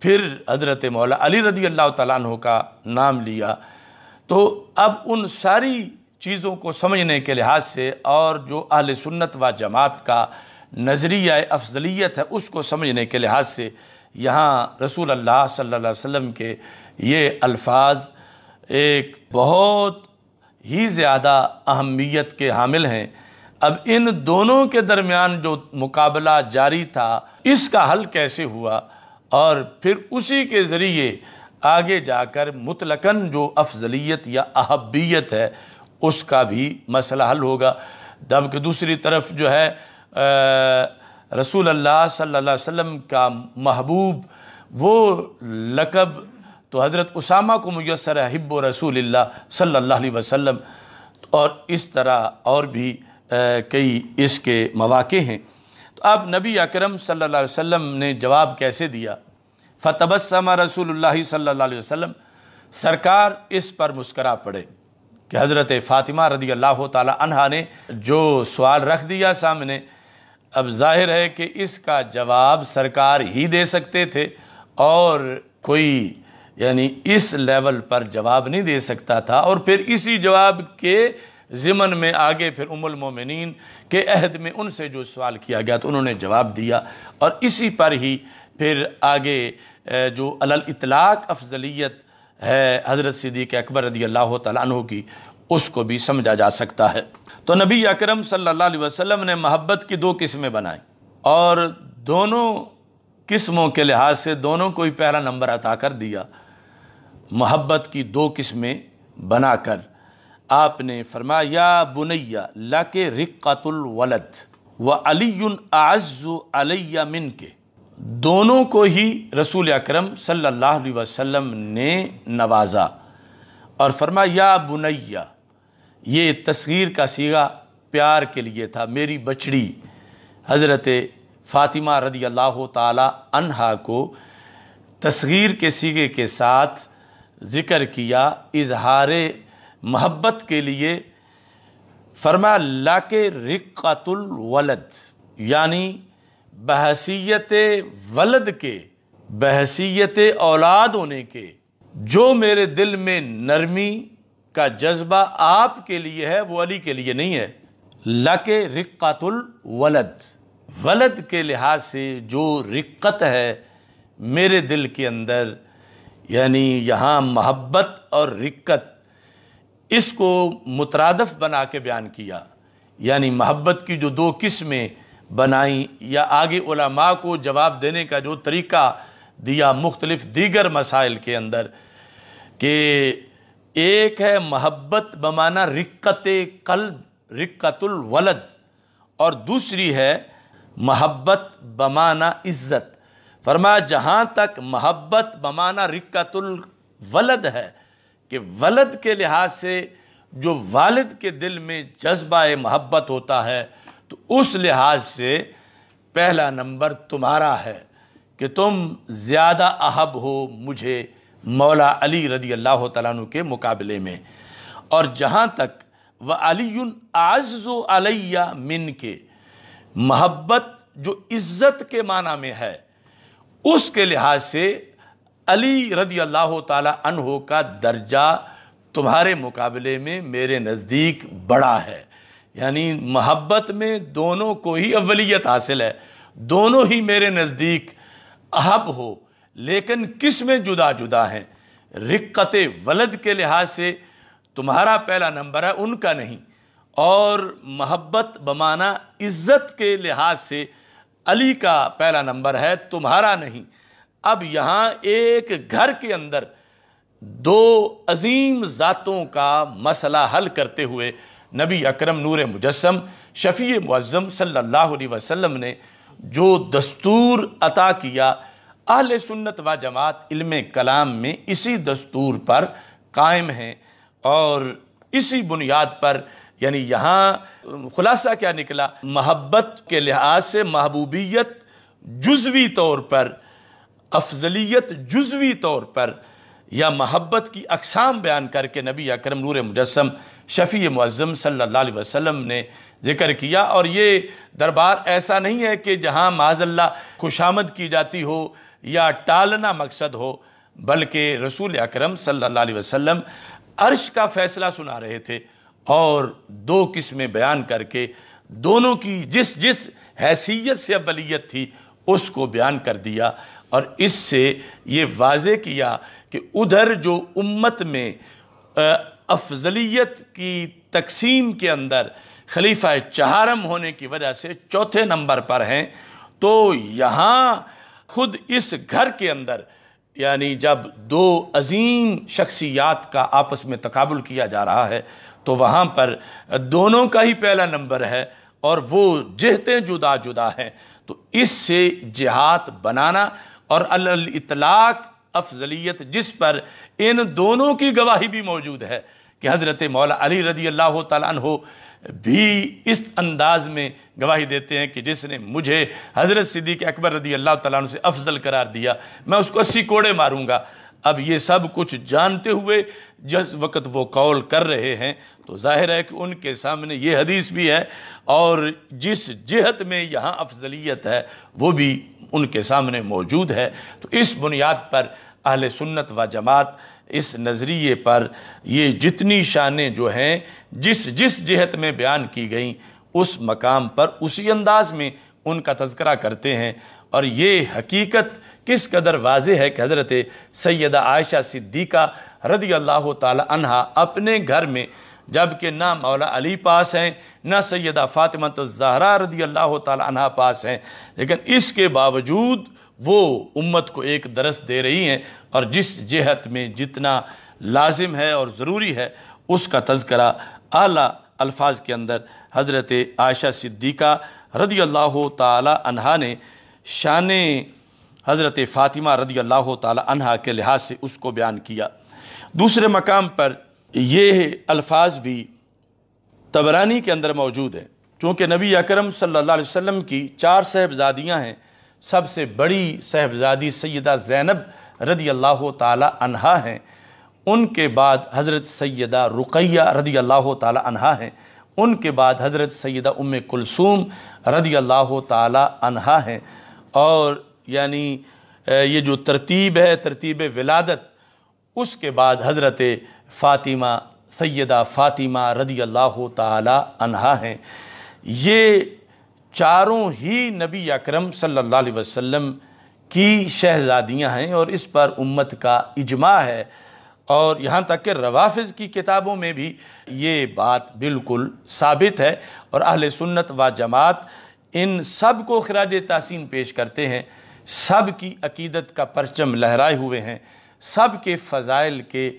پھر حضرت مولا علی رضی اللہ تعالیٰ عنہ کا نام لیا۔ تو اب ان ساری چیزوں کو سمجھنے کے لحاظ سے اور جو اہل سنت و جماعت کا نظریہ افضلیت ہے اس کو سمجھنے کے لحاظ سے یہاں رسول اللہ صلی اللہ علیہ وسلم کے یہ الفاظ ایک بہت ہی زیادہ اہمیت کے حامل ہیں۔ اب ان دونوں کے درمیان جو مقابلہ جاری تھا اس کا حل کیسے ہوا، اور پھر اسی کے ذریعے آگے جا کر مطلقاً جو افضلیت یا احبیت ہے اس کا بھی مسئلہ حل ہوگا۔ جبکہ دوسری طرف جو ہے رسول اللہ صلی اللہ علیہ وسلم کا محبوب وہ لقب تو حضرت اسامہ کو میسر ہے، حب رسول اللہ صلی اللہ علیہ وسلم، اور اس طرح اور بھی کئی اس کے مواقع ہیں۔ تو اب نبی اکرم صلی اللہ علیہ وسلم نے جواب کیسے دیا؟ فتبسم رسول اللہ صلی اللہ علیہ وسلم، سرکار اس پر مسکرا پڑے کہ حضرت فاطمہ رضی اللہ تعالی عنہا نے جو سوال رکھ دیا سامنے، اب ظاہر ہے کہ اس کا جواب سرکار ہی دے سکتے تھے اور کوئی یعنی اس لیول پر جواب نہیں دے سکتا تھا، اور پھر اسی جواب کے ضمن میں آگے پھر ام المومنین کے عہد میں ان سے جو سوال کیا گیا تو انہوں نے جواب دیا، اور اسی پر ہی پھر آگے جو علی الاطلاق افضلیت ہے حضرت صدیق اکبر رضی اللہ تعالیٰ عنہ کی اس کو بھی سمجھا جا سکتا ہے۔ تو نبی اکرم صلی اللہ علیہ وسلم نے محبت کی دو قسمیں بنائیں، اور دونوں قسموں کے لحاظ سے دونوں کو ہی پہلا نمبر عطا کر دیا۔ محبت کی دو قسمیں بنا کر آپ نے فرمایا یا بنی لک رقۃ الولد وعلی اعز علی منک، دونوں کو ہی رسول اکرم صلی اللہ علیہ وسلم نے نوازا اور فرمایا یا بنی، یہ تصغیر کا صیغہ پیار کے لیے تھا، میری بچڑی حضرت فاطمہ رضی اللہ تعالی عنہا کو تصغیر کے صیغے کے ساتھ ذکر کیا اظہار محبت کے لیے۔ فرمایا لک رقۃ الولد، یعنی بحیثیت ولد کے، بحیثیت اولاد ہونے کے جو میرے دل میں نرمی کا جذبہ آپ کے لیے ہے وہ علی کے لیے نہیں ہے۔ لک رقۃ الولد، ولد کے لحاظ سے جو رقت ہے میرے دل کے اندر، یعنی یہاں محبت اور رقت اس کو مترادف بنا کے بیان کیا، یعنی محبت کی جو دو قسمیں بنائیں، یا آگے علماء کو جواب دینے کا جو طریقہ دیا مختلف دیگر مسائل کے اندر، کہ ایک ہے محبت بمعنی رقت قلب، رقت الولد، اور دوسری ہے محبت بمعنی عزت۔ فرمایا جہاں تک محبت بمعنی رقت الولد ہے کہ ولد کے لحاظ سے جو والد کے دل میں جذبہ محبت ہوتا ہے، تو اس لحاظ سے پہلا نمبر تمہارا ہے کہ تم زیادہ احب ہو مجھے مولا علی رضی اللہ تعالیٰ عنہ کے مقابلے میں۔ اور جہاں تک وَعَلِيٌّ أَعَزُّ عَلَيَّ مِنْكَ، محبت جو عزت کے معنی میں ہے اس کے لحاظ سے علی رضی اللہ تعالیٰ عنہ کا درجہ تمہارے مقابلے میں میرے نزدیک بڑا ہے، یعنی محبت میں دونوں کو ہی اولیت حاصل ہے، دونوں ہی میرے نزدیک احب ہو، لیکن قسمیں جدا جدا ہیں۔ رقت ولد کے لحاظ سے تمہارا پہلا نمبر ہے، ان کا نہیں۔ اور محبت بمانا عزت کے لحاظ سے علی کا پہلا نمبر ہے، تمہارا نہیں۔ اب یہاں ایک گھر کے اندر دو عظیم ذاتوں کا مسئلہ حل کرتے ہوئے نبی اکرم نور مجسم شفیع معظم صلی اللہ علیہ وسلم نے جو دستور عطا کیا، اہل سنت و جماعت علم کلام میں اسی دستور پر قائم ہیں، اور اسی بنیاد پر یعنی یہاں خلاصہ کیا نکلا؟ محبت کے لحاظ سے محبوبیت جزوی طور پر، افضلیت جزوی طور پر، یا محبت کی اقسام بیان کر کے نبی اکرم نور مجسم شفیع معظم صلی اللہ علیہ وسلم نے ذکر کیا۔ اور یہ دربار ایسا نہیں ہے کہ جہاں معاذ اللہ خوشامد کی جاتی ہو یا ٹالنا مقصد ہو، بلکہ رسول اکرم صلی اللہ علیہ وسلم عرش کا فیصلہ سنا رہے تھے، اور دو قسمیں بیان کر کے دونوں کی جس جس حیثیت سے اولیت تھی اس کو بیان کر دیا، اور اس سے یہ واضح کیا کہ ادھر جو امت میں افضلیت کی تقسیم کے اندر خلیفہ چہارم ہونے کی وجہ سے چوتھے نمبر پر ہیں، تو یہاں خود اس گھر کے اندر یعنی جب دو عظیم شخصیات کا آپس میں تقابل کیا جا رہا ہے تو وہاں پر دونوں کا ہی پہلا نمبر ہے، اور وہ جہتیں جدا جدا ہیں۔ تو اس سے جہات بنانا اور الاطلاق افضلیت جس پر ان دونوں کی گواہی بھی موجود ہے کہ حضرت مولا علی رضی اللہ تعالیٰ عنہ بھی اس انداز میں گواہی دیتے ہیں کہ جس نے مجھے حضرت صدیق اکبر رضی اللہ تعالیٰ عنہ سے افضل قرار دیا، میں اس کو 80 کوڑے ماروں گا۔ اب یہ سب کچھ جانتے ہوئے جس وقت وہ قول کر رہے ہیں تو ظاہر ہے کہ ان کے سامنے یہ حدیث بھی ہے، اور جس جہت میں یہاں افضلیت ہے وہ بھی ان کے سامنے موجود ہے۔ تو اس بنیاد پر اہل سنت و جماعت اس نظریے پر یہ جتنی شانیں جو ہیں جس جس جہت میں بیان کی گئیں اس مقام پر اسی انداز میں ان کا تذکرہ کرتے ہیں۔ اور یہ حقیقت کس قدر واضح ہے کہ حضرت سیدہ عائشہ صدیقہ رضی اللہ تعالی عنہا اپنے گھر میں جبکہ نہ مولا علی پاس ہیں نہ سیدہ فاطمہ الزہرا رضی اللہ تعالی عنہا پاس ہیں، لیکن اس کے باوجود وہ امت کو ایک درس دے رہی ہیں، اور جس جہت میں جتنا لازم ہے اور ضروری ہے اس کا تذکرہ اعلیٰ الفاظ کے اندر حضرت عائشہ صدیقہ رضی اللہ تعالی عنہا نے شان حضرت فاطمہ رضی اللہ تعالی عنہا کے لحاظ سے اس کو بیان کیا۔ دوسرے مقام پر یہ الفاظ بھی طبرانی کے اندر موجود ہیں، چونکہ نبی اکرم صلی اللہ علیہ وسلم کی 4 صاحبزادیاں ہیں، سب سے بڑی صاحبزادی سیدہ زینب رضی اللہ تعالی عنہا ہیں، ان کے بعد حضرت سیدہ رقیہ رضی اللہ تعالی عنہا ہیں، ان کے بعد حضرت سیدہ ام کلثوم رضی اللہ تعالی عنہا ہیں، اور یعنی یہ جو ترتیب ہے ترتیب ولادت، اس کے بعد حضرت فاطمہ سیدہ فاطمہ رضی اللہ تعالی عنہا ہیں۔ یہ چاروں ہی نبی اکرم صلی اللہ علیہ وسلم کی شہزادیاں ہیں، اور اس پر امت کا اجماع ہے، اور یہاں تک کہ روافض کی کتابوں میں بھی یہ بات بالکل ثابت ہے، اور اہل سنت و جماعت ان سب کو خراج تحسین پیش کرتے ہیں، سب کی عقیدت کا پرچم لہرائے ہوئے ہیں، سب کے فضائل کے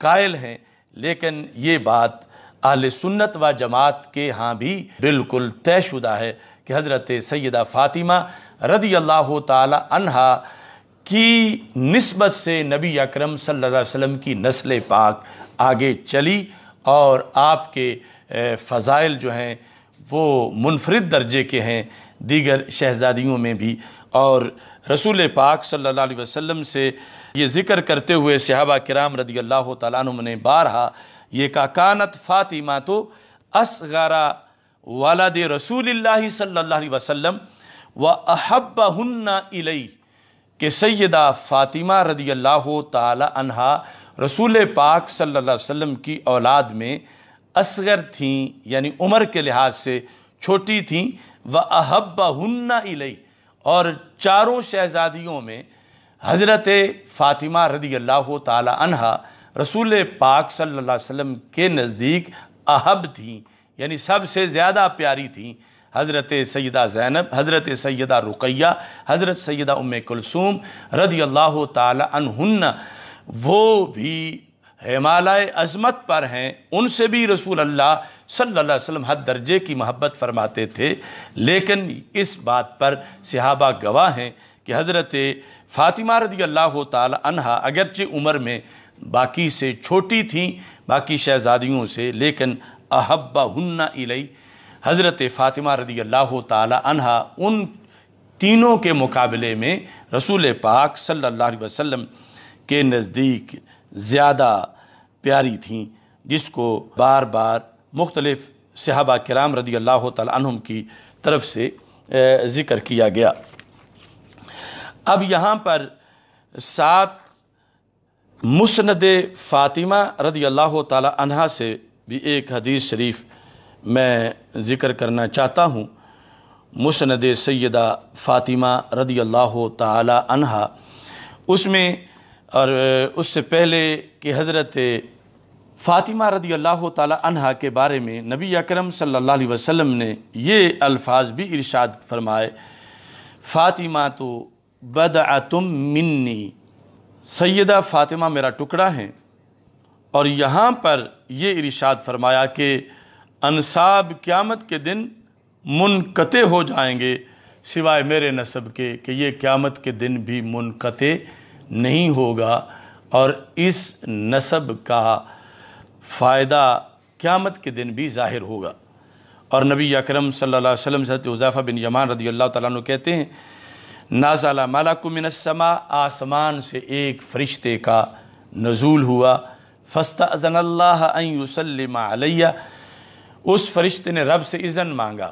قائل ہیں، لیکن یہ بات اہل سنت و جماعت کے ہاں بھی بالکل طے شدہ ہے کہ حضرت سیدہ فاطمہ رضی اللہ تعالی عنہا کی نسبت سے نبی اکرم صلی اللہ علیہ وسلم کی نسل پاک آگے چلی، اور آپ کے فضائل جو ہیں وہ منفرد درجے کے ہیں دیگر شہزادیوں میں بھی۔ اور رسول پاک صلی اللہ علیہ وسلم سے یہ ذکر کرتے ہوئے صحابہ کرام رضی اللہ تعالیٰ عنہ نے بارہا یہ کہا کانت فاطمہ تو اصغر ولد رسول اللہ صلی اللہ علیہ وسلم وَأَحَبَّهُنَّ إِلَيْهِ، کہ سیدہ فاطمہ رضی اللہ تعالی عنہا رسول پاک صلی اللہ علیہ وسلم کی اولاد میں اصغر تھیں، یعنی عمر کے لحاظ سے چھوٹی تھیں، وَأَحَبَّهُنَّ إِلَيْهِ، اور چاروں شہزادیوں میں حضرت فاطمہ رضی اللہ تعالی عنہا رسول پاک صلی اللہ علیہ وسلم کے نزدیک احب تھیں، یعنی سب سے زیادہ پیاری تھیں، حضرت سیدہ زینب، حضرت سیدہ رقیہ، حضرت سیدہ ام کلثوم رضی اللہ تعالی عنہن، وہ بھی ہمالیہ عظمت پر ہیں، ان سے بھی رسول اللہ صلی اللہ علیہ وسلم حد درجے کی محبت فرماتے تھے، لیکن اس بات پر صحابہ گواہ ہیں کہ حضرت فاطمہ رضی اللہ تعالی عنہا اگرچہ عمر میں باقی سے چھوٹی تھیں، باقی شہزادیوں سے، لیکن احبہن الی، حضرت فاطمہ رضی اللہ تعالی عنہا ان تینوں کے مقابلے میں رسول پاک صلی اللہ علیہ وسلم کے نزدیک زیادہ پیاری تھیں، جس کو بار بار مختلف صحابہ کرام رضی اللہ تعالی عنہم کی طرف سے ذکر کیا گیا۔ اب یہاں پر ساتھ مسند فاطمہ رضی اللہ تعالی عنہا سے بھی ایک حدیث شریف میں ذکر کرنا چاہتا ہوں۔ مسند سیدہ فاطمہ رضی اللہ تعالی عنہا، اس میں اور اس سے پہلے کہ حضرت فاطمہ رضی اللہ تعالی عنہا کے بارے میں نبی اکرم صلی اللہ علیہ وسلم نے یہ الفاظ بھی ارشاد فرمائے، فاطمہ تو بدعتم منی، سیدہ فاطمہ میرا ٹکڑا ہیں، اور یہاں پر یہ ارشاد فرمایا کہ انساب قیامت کے دن منقطع ہو جائیں گے سوائے میرے نسب کے، کہ یہ قیامت کے دن بھی منقطع نہیں ہوگا، اور اس نسب کا فائدہ قیامت کے دن بھی ظاہر ہوگا۔ اور نبی اکرم صلی اللہ علیہ وسلم سے حضرت حذیفہ بن یمان رضی اللہ تعالیٰ عنہ کہتے ہیں، نازل ملک من السماء، آسمان سے ایک فرشتے کا نزول ہوا، فاستأذن اللہ ان یسلم علیہ، اس فرشتے نے رب سے اذن مانگا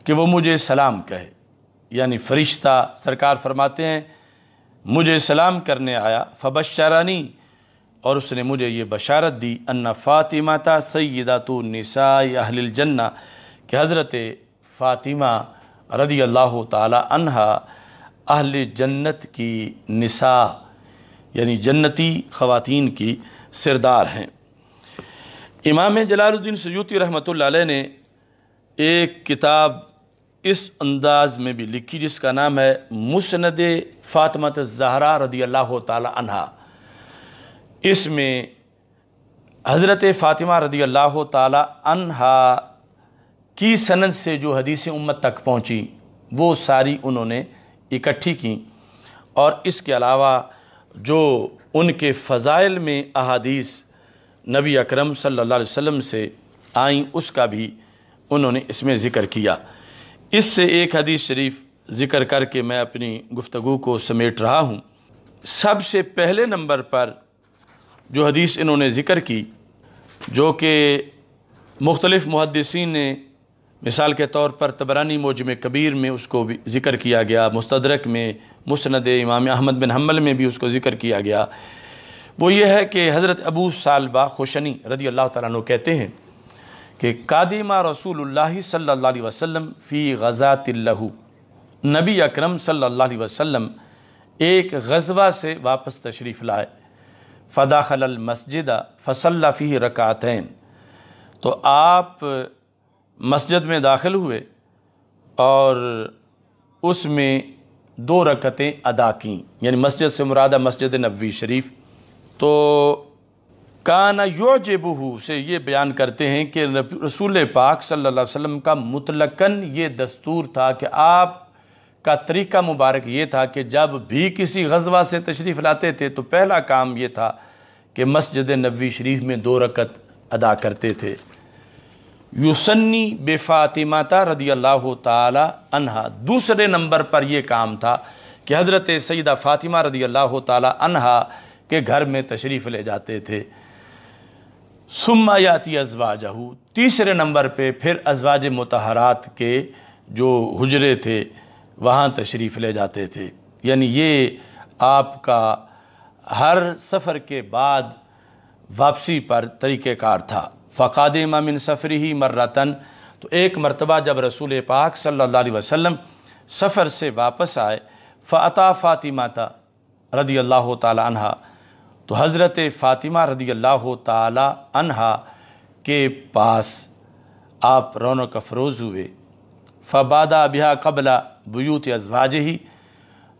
کہ وہ مجھے سلام کہے، یعنی فرشتہ سرکار فرماتے ہیں مجھے سلام کرنے آیا، فبشرنی، اور اس نے مجھے یہ بشارت دی، ان فاطمہ سیدۃ نساء اہل الجنہ، کہ حضرت فاطمہ رضی اللہ تعالی عنہا اہل جنت کی نساء، یعنی جنتی خواتین کی سردار ہیں۔ امام جلال الدین سیوطی رحمۃ اللہ علیہ نے ایک کتاب اس انداز میں بھی لکھی جس کا نام ہے مسند فاطمہ الزہرا رضی اللہ تعالی عنہا۔ اس میں حضرت فاطمہ رضی اللہ تعالی عنہا کی سند سے جو حدیث امت تک پہنچی وہ ساری انہوں نے اکٹھی کی، اور اس کے علاوہ جو ان کے فضائل میں احادیث نبی اکرم صلی اللہ علیہ وسلم سے آئیں اس کا بھی انہوں نے اس میں ذکر کیا۔ اس سے ایک حدیث شریف ذکر کر کے میں اپنی گفتگو کو سمیٹ رہا ہوں۔ سب سے پہلے نمبر پر جو حدیث انہوں نے ذکر کی، جو کہ مختلف محدثین نے مثال کے طور پر طبرانی معجم کبیر میں اس کو بھی ذکر کیا گیا، مستدرک میں، مسند امام احمد بن حنبل میں بھی اس کو ذکر کیا گیا، وہ یہ ہے کہ حضرت ابو ثعلبہ خوشنی رضی اللہ تعالیٰ عنہ کہتے ہیں کہ قادم رسول اللہ صلی اللہ علیہ وسلم فی غزات لہ، نبی اکرم صلی اللہ علیہ وسلم ایک غزوہ سے واپس تشریف لائے، فداخل المسجد فصلی فیہ رکعتین، تو آپ مسجد میں داخل ہوئے اور اس میں 2 رکعتیں ادا کیں، یعنی مسجد سے مرادہ مسجد نبوی شریف۔ تو کان یعجبہ سے یہ بیان کرتے ہیں کہ رسول پاک صلی اللہ علیہ وسلم کا مطلقاً یہ دستور تھا کہ آپ کا طریقہ مبارک یہ تھا کہ جب بھی کسی غزوہ سے تشریف لاتے تھے تو پہلا کام یہ تھا کہ مسجد نبوی شریف میں 2 رکعت ادا کرتے تھے۔ یسنی بفاطمہ رضی اللہ تعالی عنہا، دوسرے نمبر پر یہ کام تھا کہ حضرت سیدہ فاطمہ رضی اللہ تعالی عنہا کے گھر میں تشریف لے جاتے تھے۔ ثم یاتی ازواجہ، تیسرے نمبر پہ پھر ازواج مطہرات کے جو حجرے تھے وہاں تشریف لے جاتے تھے، یعنی یہ آپ کا ہر سفر کے بعد واپسی پر طریقہ کار تھا۔ فقادم من سفرہ مرتن، تو ایک مرتبہ جب رسول پاک صلی اللہ علیہ وسلم سفر سے واپس آئے، فاتا فاطمہ رضی اللہ تعالی عنہا، تو حضرت فاطمہ رضی اللہ تعالی عنہا کے پاس آپ رونق افروز ہوئے۔ فبادا بہا قبل بیوت ازواجہ،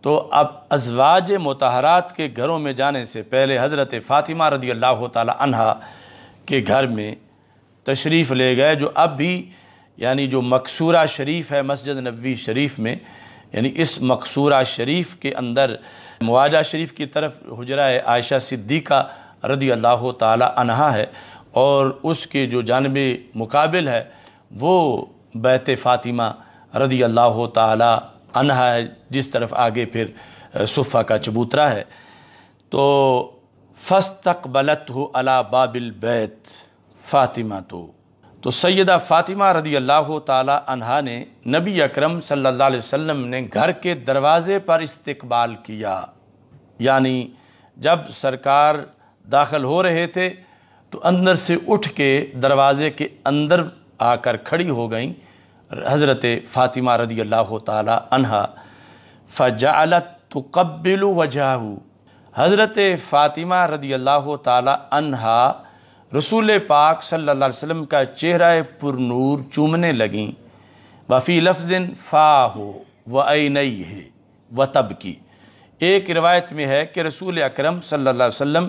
تو اب ازواج مطہرات کے گھروں میں جانے سے پہلے حضرت فاطمہ رضی اللہ تعالی عنہا کے گھر میں تشریف لے گئے، جو اب بھی یعنی جو مقصورہ شریف ہے مسجد نبوی شریف میں، یعنی اس مقصورہ شریف کے اندر مواجہ شریف کی طرف حجرہ عائشہ صدیقہ رضی اللہ تعالی عنہا ہے، اور اس کے جو جانب مقابل ہے وہ بیت فاطمہ رضی اللہ تعالی عنہا ہے، جس طرف آگے پھر صفہ کا چبوترا ہے۔ تو فاستقبلتہ علی باب البیت فاطمہ، تو سیدہ فاطمہ رضی اللہ تعالی عنہا نے نبی اکرم صلی اللہ علیہ وسلم نے گھر کے دروازے پر استقبال کیا، یعنی جب سرکار داخل ہو رہے تھے تو اندر سے اٹھ کے دروازے کے اندر آ کر کھڑی ہو گئیں حضرت فاطمہ رضی اللہ تعالی عنہا۔ فجعلت تقبل وجہہ، حضرت فاطمہ رضی اللہ تعالی عنہا رسول پاک صلی اللہ علیہ وسلم کا چہرہ پر نور چومنے لگیں۔ وفی لفظ فاہ وعینیہ وتبکی، ایک روایت میں ہے کہ رسول اکرم صلی اللہ علیہ وسلم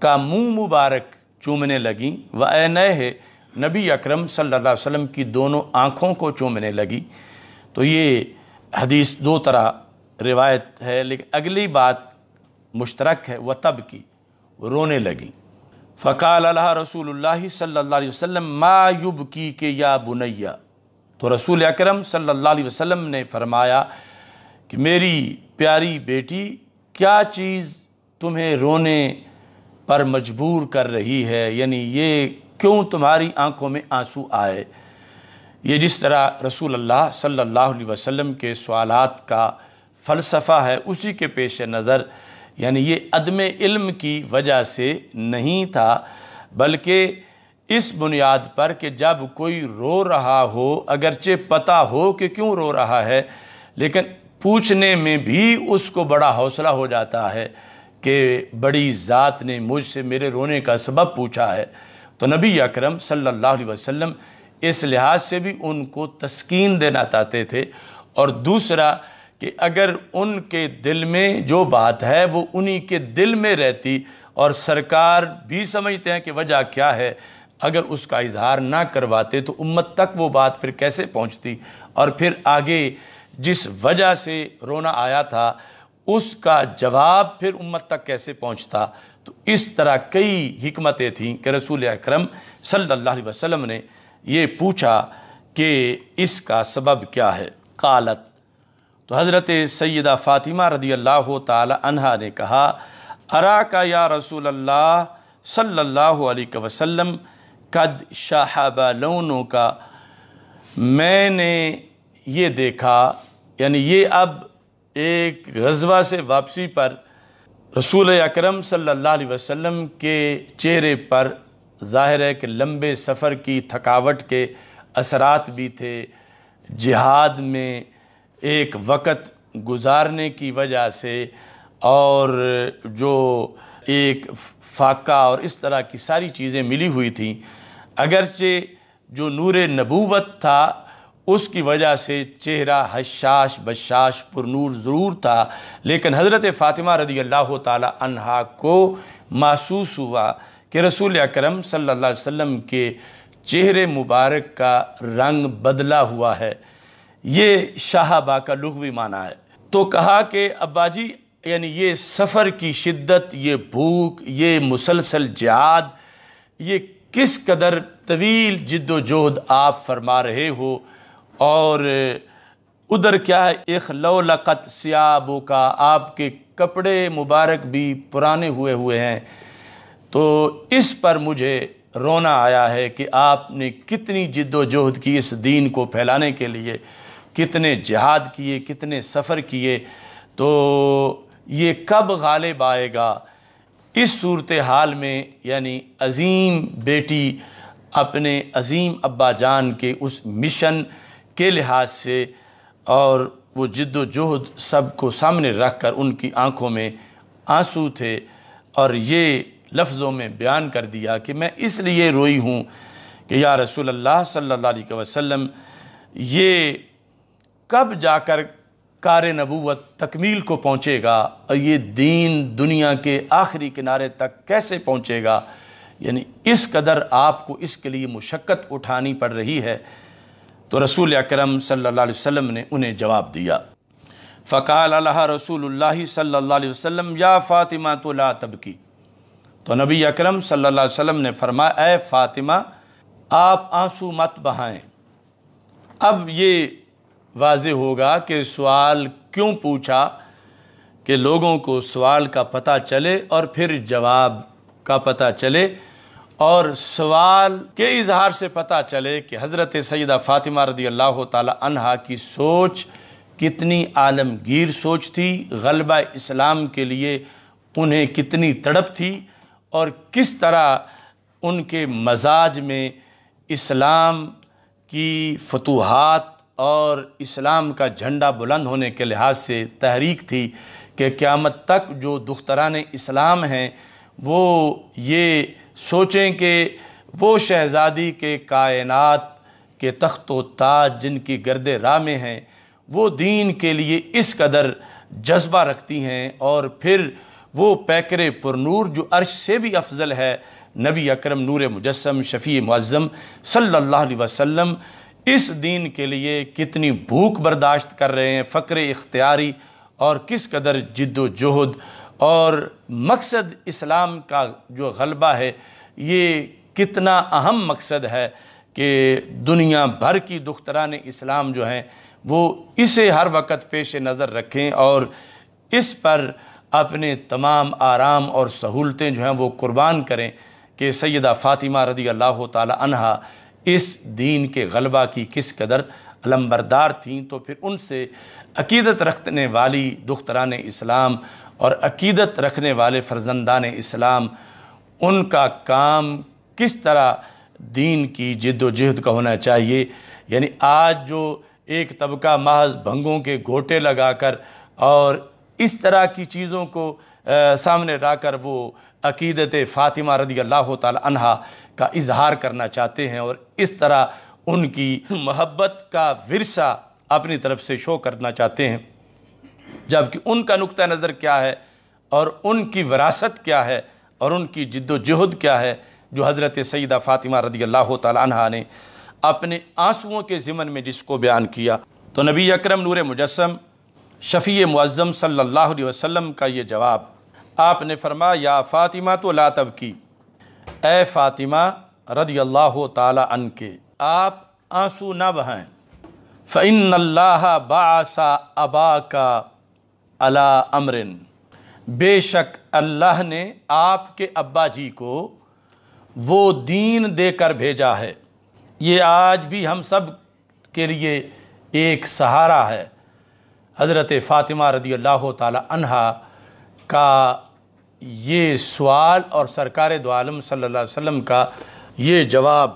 کا منہ مبارک چومنے لگیں، وعینیہ، نبی اکرم صلی اللہ علیہ وسلم کی دونوں آنکھوں کو چومنے لگی۔ تو یہ حدیث دو طرح روایت ہے، لیکن اگلی بات مشترک ہے، وتبکی، رونے لگیں۔ فقال لها رسول اللہ صلی اللہ علیہ وسلم ما یبکیک یا بنیہ، تو رسول اکرم صلی اللہ علیہ وسلم نے فرمایا کہ میری پیاری بیٹی، کیا چیز تمہیں رونے پر مجبور کر رہی ہے، یعنی یہ کیوں تمہاری آنکھوں میں آنسو آئے۔ یہ جس طرح رسول اللہ صلی اللہ علیہ وسلم کے سوالات کا فلسفہ ہے، اسی کے پیش نظر یعنی یہ عدم علم کی وجہ سے نہیں تھا، بلکہ اس بنیاد پر کہ جب کوئی رو رہا ہو، اگرچہ پتہ ہو کہ کیوں رو رہا ہے، لیکن پوچھنے میں بھی اس کو بڑا حوصلہ ہو جاتا ہے کہ بڑی ذات نے مجھ سے میرے رونے کا سبب پوچھا ہے۔ تو نبی اکرم صلی اللہ علیہ وسلم اس لحاظ سے بھی ان کو تسکین دینا چاہتے تھے، اور دوسرا کہ اگر ان کے دل میں جو بات ہے وہ انہی کے دل میں رہتی، اور سرکار بھی سمجھتے ہیں کہ وجہ کیا ہے، اگر اس کا اظہار نہ کرواتے تو امت تک وہ بات پھر کیسے پہنچتی، اور پھر آگے جس وجہ سے رونا آیا تھا اس کا جواب پھر امت تک کیسے پہنچتا۔ تو اس طرح کئی حکمتیں تھیں کہ رسول اکرم صلی اللہ علیہ وسلم نے یہ پوچھا کہ اس کا سبب کیا ہے۔ قالت، تو حضرت سیدہ فاطمہ رضی اللہ تعالی عنہا نے کہا، اراکا یا رسول اللہ صلی اللہ علیہ وسلم قد شاہب لونوں کا، میں نے یہ دیکھا، یعنی یہ اب ایک غزوہ سے واپسی پر رسول اکرم صلی اللہ علیہ وسلم کے چہرے پر ظاہر ہے کہ لمبے سفر کی تھکاوٹ کے اثرات بھی تھے، جہاد میں ایک وقت گزارنے کی وجہ سے، اور جو ایک فاقہ اور اس طرح کی ساری چیزیں ملی ہوئی تھیں، اگرچہ جو نور نبوت تھا اس کی وجہ سے چہرہ حشاش بشاش پر نور ضرور تھا، لیکن حضرت فاطمہ رضی اللہ تعالی عنہا کو محسوس ہوا کہ رسول اکرم صلی اللہ علیہ وسلم کے چہرے مبارک کا رنگ بدلا ہوا ہے۔ یہ شاہبہ کا لغوی معنی ہے۔ تو کہا کہ ابا جی، یعنی یہ سفر کی شدت، یہ بھوک، یہ مسلسل جہاد، یہ کس قدر طویل جد و جہد آپ فرما رہے ہو، اور ادھر کیا ہے، اخلولقت ثیابو کا، آپ کے کپڑے مبارک بھی پرانے ہوئے ہیں، تو اس پر مجھے رونا آیا ہے کہ آپ نے کتنی جد و جہد کی اس دین کو پھیلانے کے لیے، کتنے جہاد کیے، کتنے سفر کیے، تو یہ کب غالب آئے گا۔ اس صورتحال میں یعنی عظیم بیٹی اپنے عظیم ابا جان کے اس مشن کے لحاظ سے اور وہ جد و جہد سب کو سامنے رکھ کر ان کی آنکھوں میں آنسو تھے، اور یہ لفظوں میں بیان کر دیا کہ میں اس لیے روئی ہوں کہ یا رسول اللہ صلی اللہ علیہ وسلم، یہ کب جا کر کار نبوت تکمیل کو پہنچے گا اور یہ دین دنیا کے آخری کنارے تک کیسے پہنچے گا؟ یعنی اس قدر آپ کو اس کے لیے مشقت اٹھانی پڑ رہی ہے۔ تو رسول اکرم صلی اللہ علیہ وسلم نے انہیں جواب دیا، فقال لها رسول اللہ صلی اللہ علیہ وسلم یا فاطمہ تو لا تبکی۔ تو نبی اکرم صلی اللہ علیہ وسلم نے فرمایا، اے فاطمہ آپ آنسو مت بہائیں۔ اب یہ واضح ہوگا کہ سوال کیوں پوچھا، کہ لوگوں کو سوال کا پتہ چلے اور پھر جواب کا پتہ چلے، اور سوال کے اظہار سے پتہ چلے کہ حضرت سیدہ فاطمہ رضی اللہ تعالی عنہا کی سوچ کتنی عالمگیر سوچ تھی، غلبہ اسلام کے لیے انہیں کتنی تڑپ تھی، اور کس طرح ان کے مزاج میں اسلام کی فتوحات اور اسلام کا جھنڈا بلند ہونے کے لحاظ سے تحریک تھی کہ قیامت تک جو دختران اسلام ہیں وہ یہ سوچیں کہ وہ شہزادی کے کائنات کے تخت و تاج جن کی گرد راہ میں ہیں، وہ دین کے لیے اس قدر جذبہ رکھتی ہیں، اور پھر وہ پیکر پرنور جو عرش سے بھی افضل ہے، نبی اکرم نور مجسم شفیع معظم صلی اللہ علیہ وسلم، اس دین کے لیے کتنی بھوک برداشت کر رہے ہیں، فقر اختیاری، اور کس قدر جد و جہد، اور مقصد اسلام کا جو غلبہ ہے یہ کتنا اہم مقصد ہے کہ دنیا بھر کی دختران اسلام جو ہیں وہ اسے ہر وقت پیش نظر رکھیں اور اس پر اپنے تمام آرام اور سہولتیں جو ہیں وہ قربان کریں کہ سیدہ فاطمہ رضی اللہ تعالی عنہا اس دین کے غلبہ کی کس قدر علمبردار تھیں۔ تو پھر ان سے عقیدت رکھنے والی دختران اسلام اور عقیدت رکھنے والے فرزندان اسلام، ان کا کام کس طرح دین کی جد و جہد کا ہونا چاہیے۔ یعنی آج جو ایک طبقہ محض بھنگوں کے گھوٹے لگا کر اور اس طرح کی چیزوں کو سامنے لا کر وہ عقیدت فاطمہ رضی اللہ تعالی عنہا کا اظہار کرنا چاہتے ہیں اور اس طرح ان کی محبت کا ورثہ اپنی طرف سے شو کرنا چاہتے ہیں، جبکہ ان کا نقطہ نظر کیا ہے اور ان کی وراثت کیا ہے اور ان کی جد و جہد کیا ہے، جو حضرت سیدہ فاطمہ رضی اللہ تعالی عنہا نے اپنے آنسوؤں کے ضمن میں جس کو بیان کیا۔ تو نبی اکرم نور مجسم شفیع معظم صلی اللہ علیہ وسلم کا یہ جواب، آپ نے فرمایا یا فاطمہ تو لا تبکی، اے فاطمہ رضی اللہ تعالی عنہ کے آپ آنسو نہ بہائیں، فإن اللہ بعث اباک علی امر، بے شک اللہ نے آپ کے ابا جی کو وہ دین دے کر بھیجا ہے۔ یہ آج بھی ہم سب کے لیے ایک سہارا ہے۔ حضرت فاطمہ رضی اللہ تعالی عنہا کا یہ سوال اور سرکار دو عالم صلی اللہ علیہ وسلم کا یہ جواب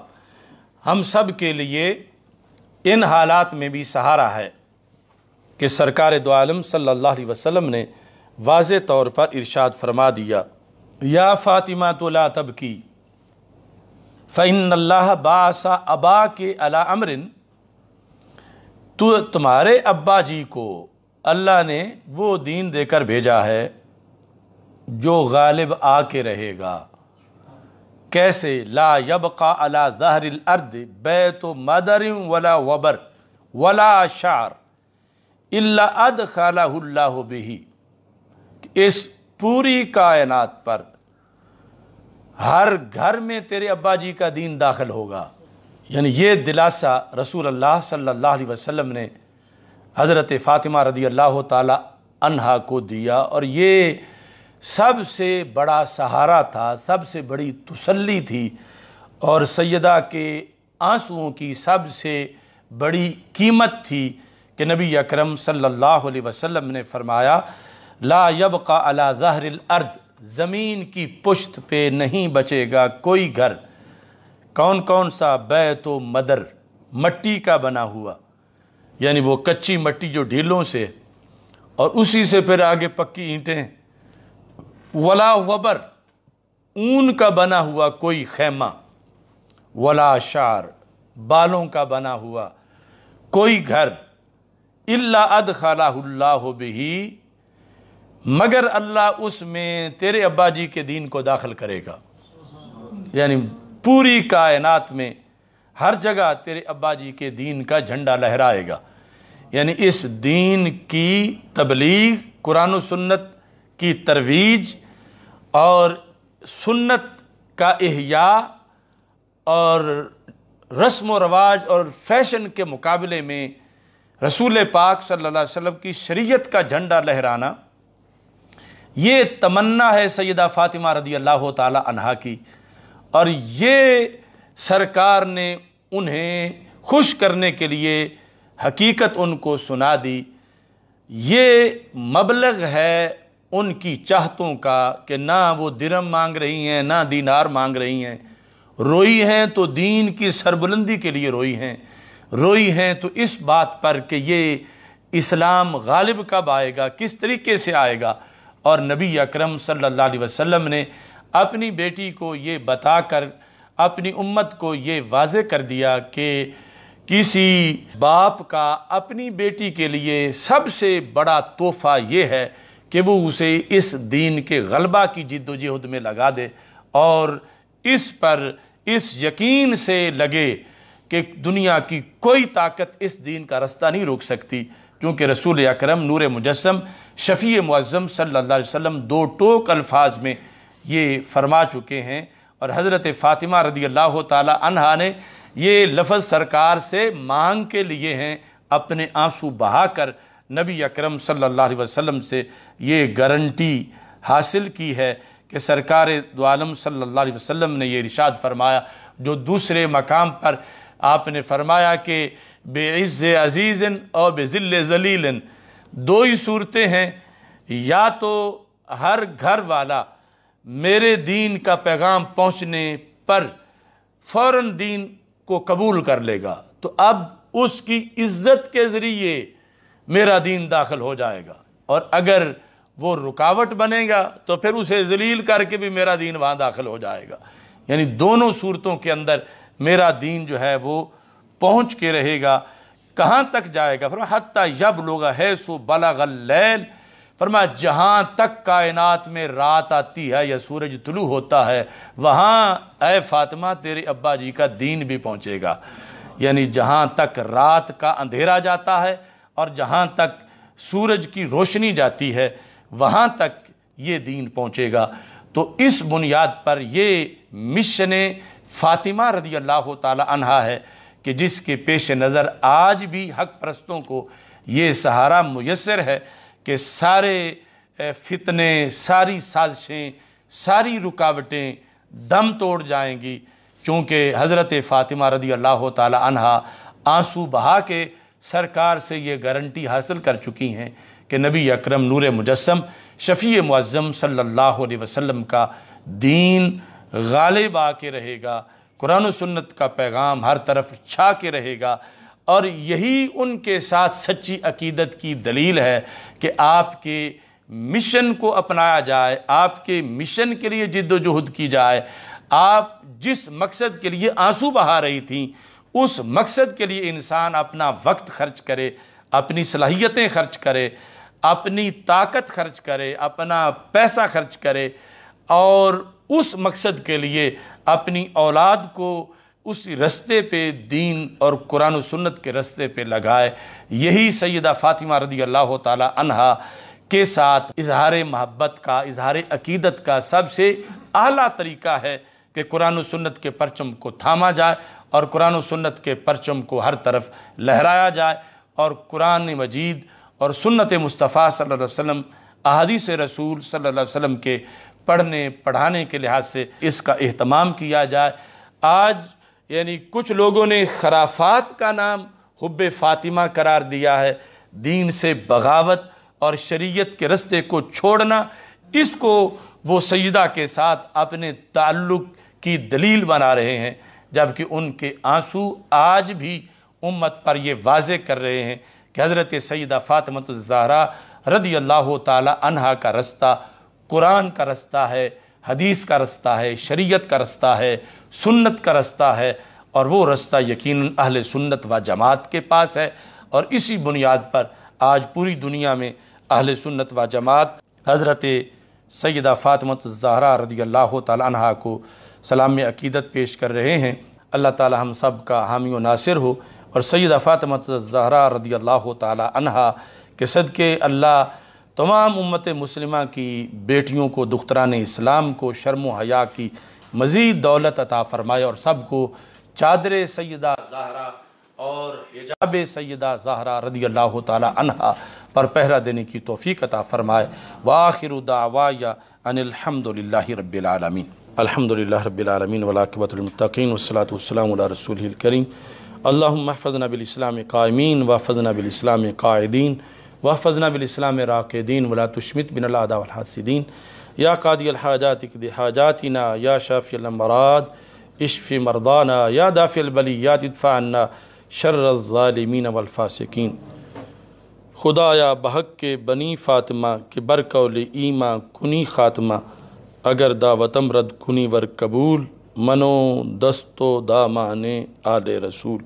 ہم سب کے لیے ان حالات میں بھی سہارا ہے کہ سرکار دو عالم صلی اللہ علیہ وسلم نے واضح طور پر ارشاد فرما دیا، یا فاطمہ تو لا تبکی فإن اللہ بعث اباک علی امر، تو تمہارے ابا جی کو اللہ نے وہ دین دے کر بھیجا ہے جو غالب آ کے رہے گا۔ کیسے؟ لا یبقى علی ظہر الارض بیت مدر ولا وبر ولا شعر الا ادخلہ اللہ بہ، اس پوری کائنات پر ہر گھر میں تیرے ابا جی کا دین داخل ہوگا۔ یعنی یہ دلاسا رسول اللہ صلی اللہ علیہ وسلم نے حضرت فاطمہ رضی اللہ تعالی عنہا کو دیا، اور یہ سب سے بڑا سہارا تھا، سب سے بڑی تسلی تھی، اور سیدہ کے آنسوؤں کی سب سے بڑی قیمت تھی کہ نبی اکرم صلی اللہ علیہ وسلم نے فرمایا لا یبقى علی ظہر الارض، زمین کی پشت پہ نہیں بچے گا کوئی گھر، کون کون سا؟ بیت و مدر، مٹی کا بنا ہوا، یعنی وہ کچی مٹی جو ڈھیلوں سے اور اسی سے پھر آگے پکی اینٹیں، ولا وبر، اون کا بنا ہوا کوئی خیمہ، ولا شعر، بالوں کا بنا ہوا کوئی گھر، الا ادخلہ اللہ بہ، مگر اللہ اس میں تیرے ابا جی کے دین کو داخل کرے گا۔ یعنی پوری کائنات میں ہر جگہ تیرے ابا جی کے دین کا جھنڈا لہرائے گا۔ یعنی اس دین کی تبلیغ، قرآن و سنت کی ترویج اور سنت کا احیاء اور رسم و رواج اور فیشن کے مقابلے میں رسول پاک صلی اللہ علیہ وسلم کی شریعت کا جھنڈا لہرانا، یہ تمنا ہے سیدہ فاطمہ رضی اللہ تعالی عنہا کی، اور یہ سرکار نے انہیں خوش کرنے کے لیے حقیقت ان کو سنا دی۔ یہ مبلغ ہے ان کی چاہتوں کا کہ نہ وہ درہم مانگ رہی ہیں، نہ دینار مانگ رہی ہیں، روئی ہیں تو دین کی سربلندی کے لیے روئی ہیں، روئی ہیں تو اس بات پر کہ یہ اسلام غالب کب آئے گا، کس طریقے سے آئے گا۔ اور نبی اکرم صلی اللہ علیہ وسلم نے اپنی بیٹی کو یہ بتا کر اپنی امت کو یہ واضح کر دیا کہ کسی باپ کا اپنی بیٹی کے لیے سب سے بڑا تحفہ یہ ہے کہ وہ اسے اس دین کے غلبہ کی جد و جہد میں لگا دے، اور اس پر اس یقین سے لگے کہ دنیا کی کوئی طاقت اس دین کا رستہ نہیں روک سکتی، کیونکہ رسول اکرم نور مجسم شفیع معظم صلی اللہ علیہ وسلم دو ٹوک الفاظ میں یہ فرما چکے ہیں۔ اور حضرت فاطمہ رضی اللہ تعالی عنہا نے یہ لفظ سرکار سے مانگ کے لیے ہیں، اپنے آنسو بہا کر نبی اکرم صلی اللہ علیہ وسلم سے یہ گارنٹی حاصل کی ہے کہ سرکار دو عالم صلی اللہ علیہ وسلم نے یہ ارشاد فرمایا، جو دوسرے مقام پر آپ نے فرمایا کہ بے عز عزیز اور بے ذل ذلیل، دو ہی صورتیں ہیں، یا تو ہر گھر والا میرے دین کا پیغام پہنچنے پر فوراً دین کو قبول کر لے گا تو اب اس کی عزت کے ذریعے میرا دین داخل ہو جائے گا، اور اگر وہ رکاوٹ بنے گا تو پھر اسے ذلیل کر کے بھی میرا دین وہاں داخل ہو جائے گا۔ یعنی دونوں صورتوں کے اندر میرا دین جو ہے وہ پہنچ کے رہے گا۔ کہاں تک جائے گا؟ فرمایا حتی یبلغ حیث بلغ اللیل، فرمایا جہاں تک کائنات میں رات آتی ہے یا سورج طلوع ہوتا ہے، وہاں اے فاطمہ تیرے ابا جی کا دین بھی پہنچے گا۔ یعنی جہاں تک رات کا اندھیرا جاتا ہے اور جہاں تک سورج کی روشنی جاتی ہے، وہاں تک یہ دین پہنچے گا۔ تو اس بنیاد پر یہ مشن فاطمہ رضی اللہ تعالی عنہا ہے کہ جس کے پیش نظر آج بھی حق پرستوں کو یہ سہارا میسر ہے کہ سارے فتنے، ساری سازشیں، ساری رکاوٹیں دم توڑ جائیں گی، چونکہ حضرت فاطمہ رضی اللہ تعالی عنہا آنسو بہا کے سرکار سے یہ گارنٹی حاصل کر چکی ہیں کہ نبی اکرم نور مجسم شفیع معظم صلی اللہ علیہ وسلم کا دین غالب آ کے رہے گا، قرآن و سنت کا پیغام ہر طرف چھا کے رہے گا، اور یہی ان کے ساتھ سچی عقیدت کی دلیل ہے کہ آپ کے مشن کو اپنایا جائے، آپ کے مشن کے لیے جد و جہد کی جائے۔ آپ جس مقصد کے لیے آنسو بہا رہی تھیں، اس مقصد کے لیے انسان اپنا وقت خرچ کرے، اپنی صلاحیتیں خرچ کرے، اپنی طاقت خرچ کرے، اپنا پیسہ خرچ کرے، اور اس مقصد کے لیے اپنی اولاد کو اس رستے پہ، دین اور قرآن و سنت کے رستے پہ لگائے۔ یہی سیدہ فاطمہ رضی اللہ تعالی عنہا کے ساتھ اظہار محبت کا، اظہار عقیدت کا سب سے اعلیٰ طریقہ ہے کہ قرآن و سنت کے پرچم کو تھاما جائے اور قرآن و سنت کے پرچم کو ہر طرف لہرایا جائے، اور قرآن مجید اور سنت مصطفیٰ صلی اللہ علیہ وسلم، احادیث رسول صلی اللہ علیہ وسلم کے پڑھنے پڑھانے کے لحاظ سے اس کا اہتمام کیا جائے۔ آج یعنی کچھ لوگوں نے خرافات کا نام حب فاطمہ قرار دیا ہے، دین سے بغاوت اور شریعت کے رستے کو چھوڑنا، اس کو وہ سیدہ کے ساتھ اپنے تعلق کی دلیل بنا رہے ہیں، جبکہ ان کے آنسو آج بھی امت پر یہ واضح کر رہے ہیں کہ حضرت سیدہ فاطمہ الزہرا رضی اللہ تعالی عنہا کا رستہ قرآن کا رستہ ہے، حدیث کا رستہ ہے، شریعت کا رستہ ہے، سنت کا رستہ ہے، اور وہ رستہ یقیناً اہل سنت و جماعت کے پاس ہے۔ اور اسی بنیاد پر آج پوری دنیا میں اہل سنت و جماعت حضرت سیدہ فاطمہ الزہرا رضی اللہ تعالی عنہا کو سلام عقیدت پیش کر رہے ہیں۔ اللہ تعالی ہم سب کا حامی و ناصر ہو، اور سیدہ فاطمہ الزہرا رضی اللہ تعالی عنہا کے صدقے اللہ تمام امت مسلمہ کی بیٹیوں کو، دختران اسلام کو شرم و حیا کی مزید دولت عطا فرمائے، اور سب کو چادر سیدہ زہرا اور حجاب سیدہ زہرا رضی اللہ تعالی عنہا پر پہرہ دینے کی توفیق عطا فرمائے۔ وآخر دعوایا ان الحمد للہ رب العالمین۔ الحمد للہ رب العالمین والعاقبۃ للمتقین والصلاة والسلام علی رسولہ الکریم۔ اللہم احفظنا بالاسلام قائمین واحفظنا بالاسلام قاعدین واحفظنا بالاسلام راقدین ولا تشمت بنا الاعداء والحاسدین۔ یا قاضی الحاجات اقض حاجاتنا، یا شافی الامراض اشف مرضانا، یا دافع البلیات ادفع عنا شر الظالمین والفاسقین۔ خدایا بحق کے بنی فاطمہ کے برقول ایماں کنی خاتمہ، اگر دعوتم رد کنی ور قبول، منو دست و دامان آل رسول۔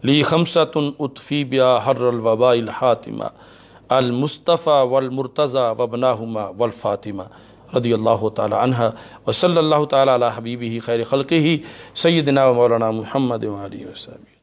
لی خمسۃ اطفی بیا حر الوباء الحاتمہ، المصطفیٰ والمرتضیٰ وابناہما والفاطمہ رضی اللہ تعالی عنہ، وصلی اللہ تعالی علی حبیبہ خیر خلقہ سیدنا و مولانا محمد وآلہ وسلم۔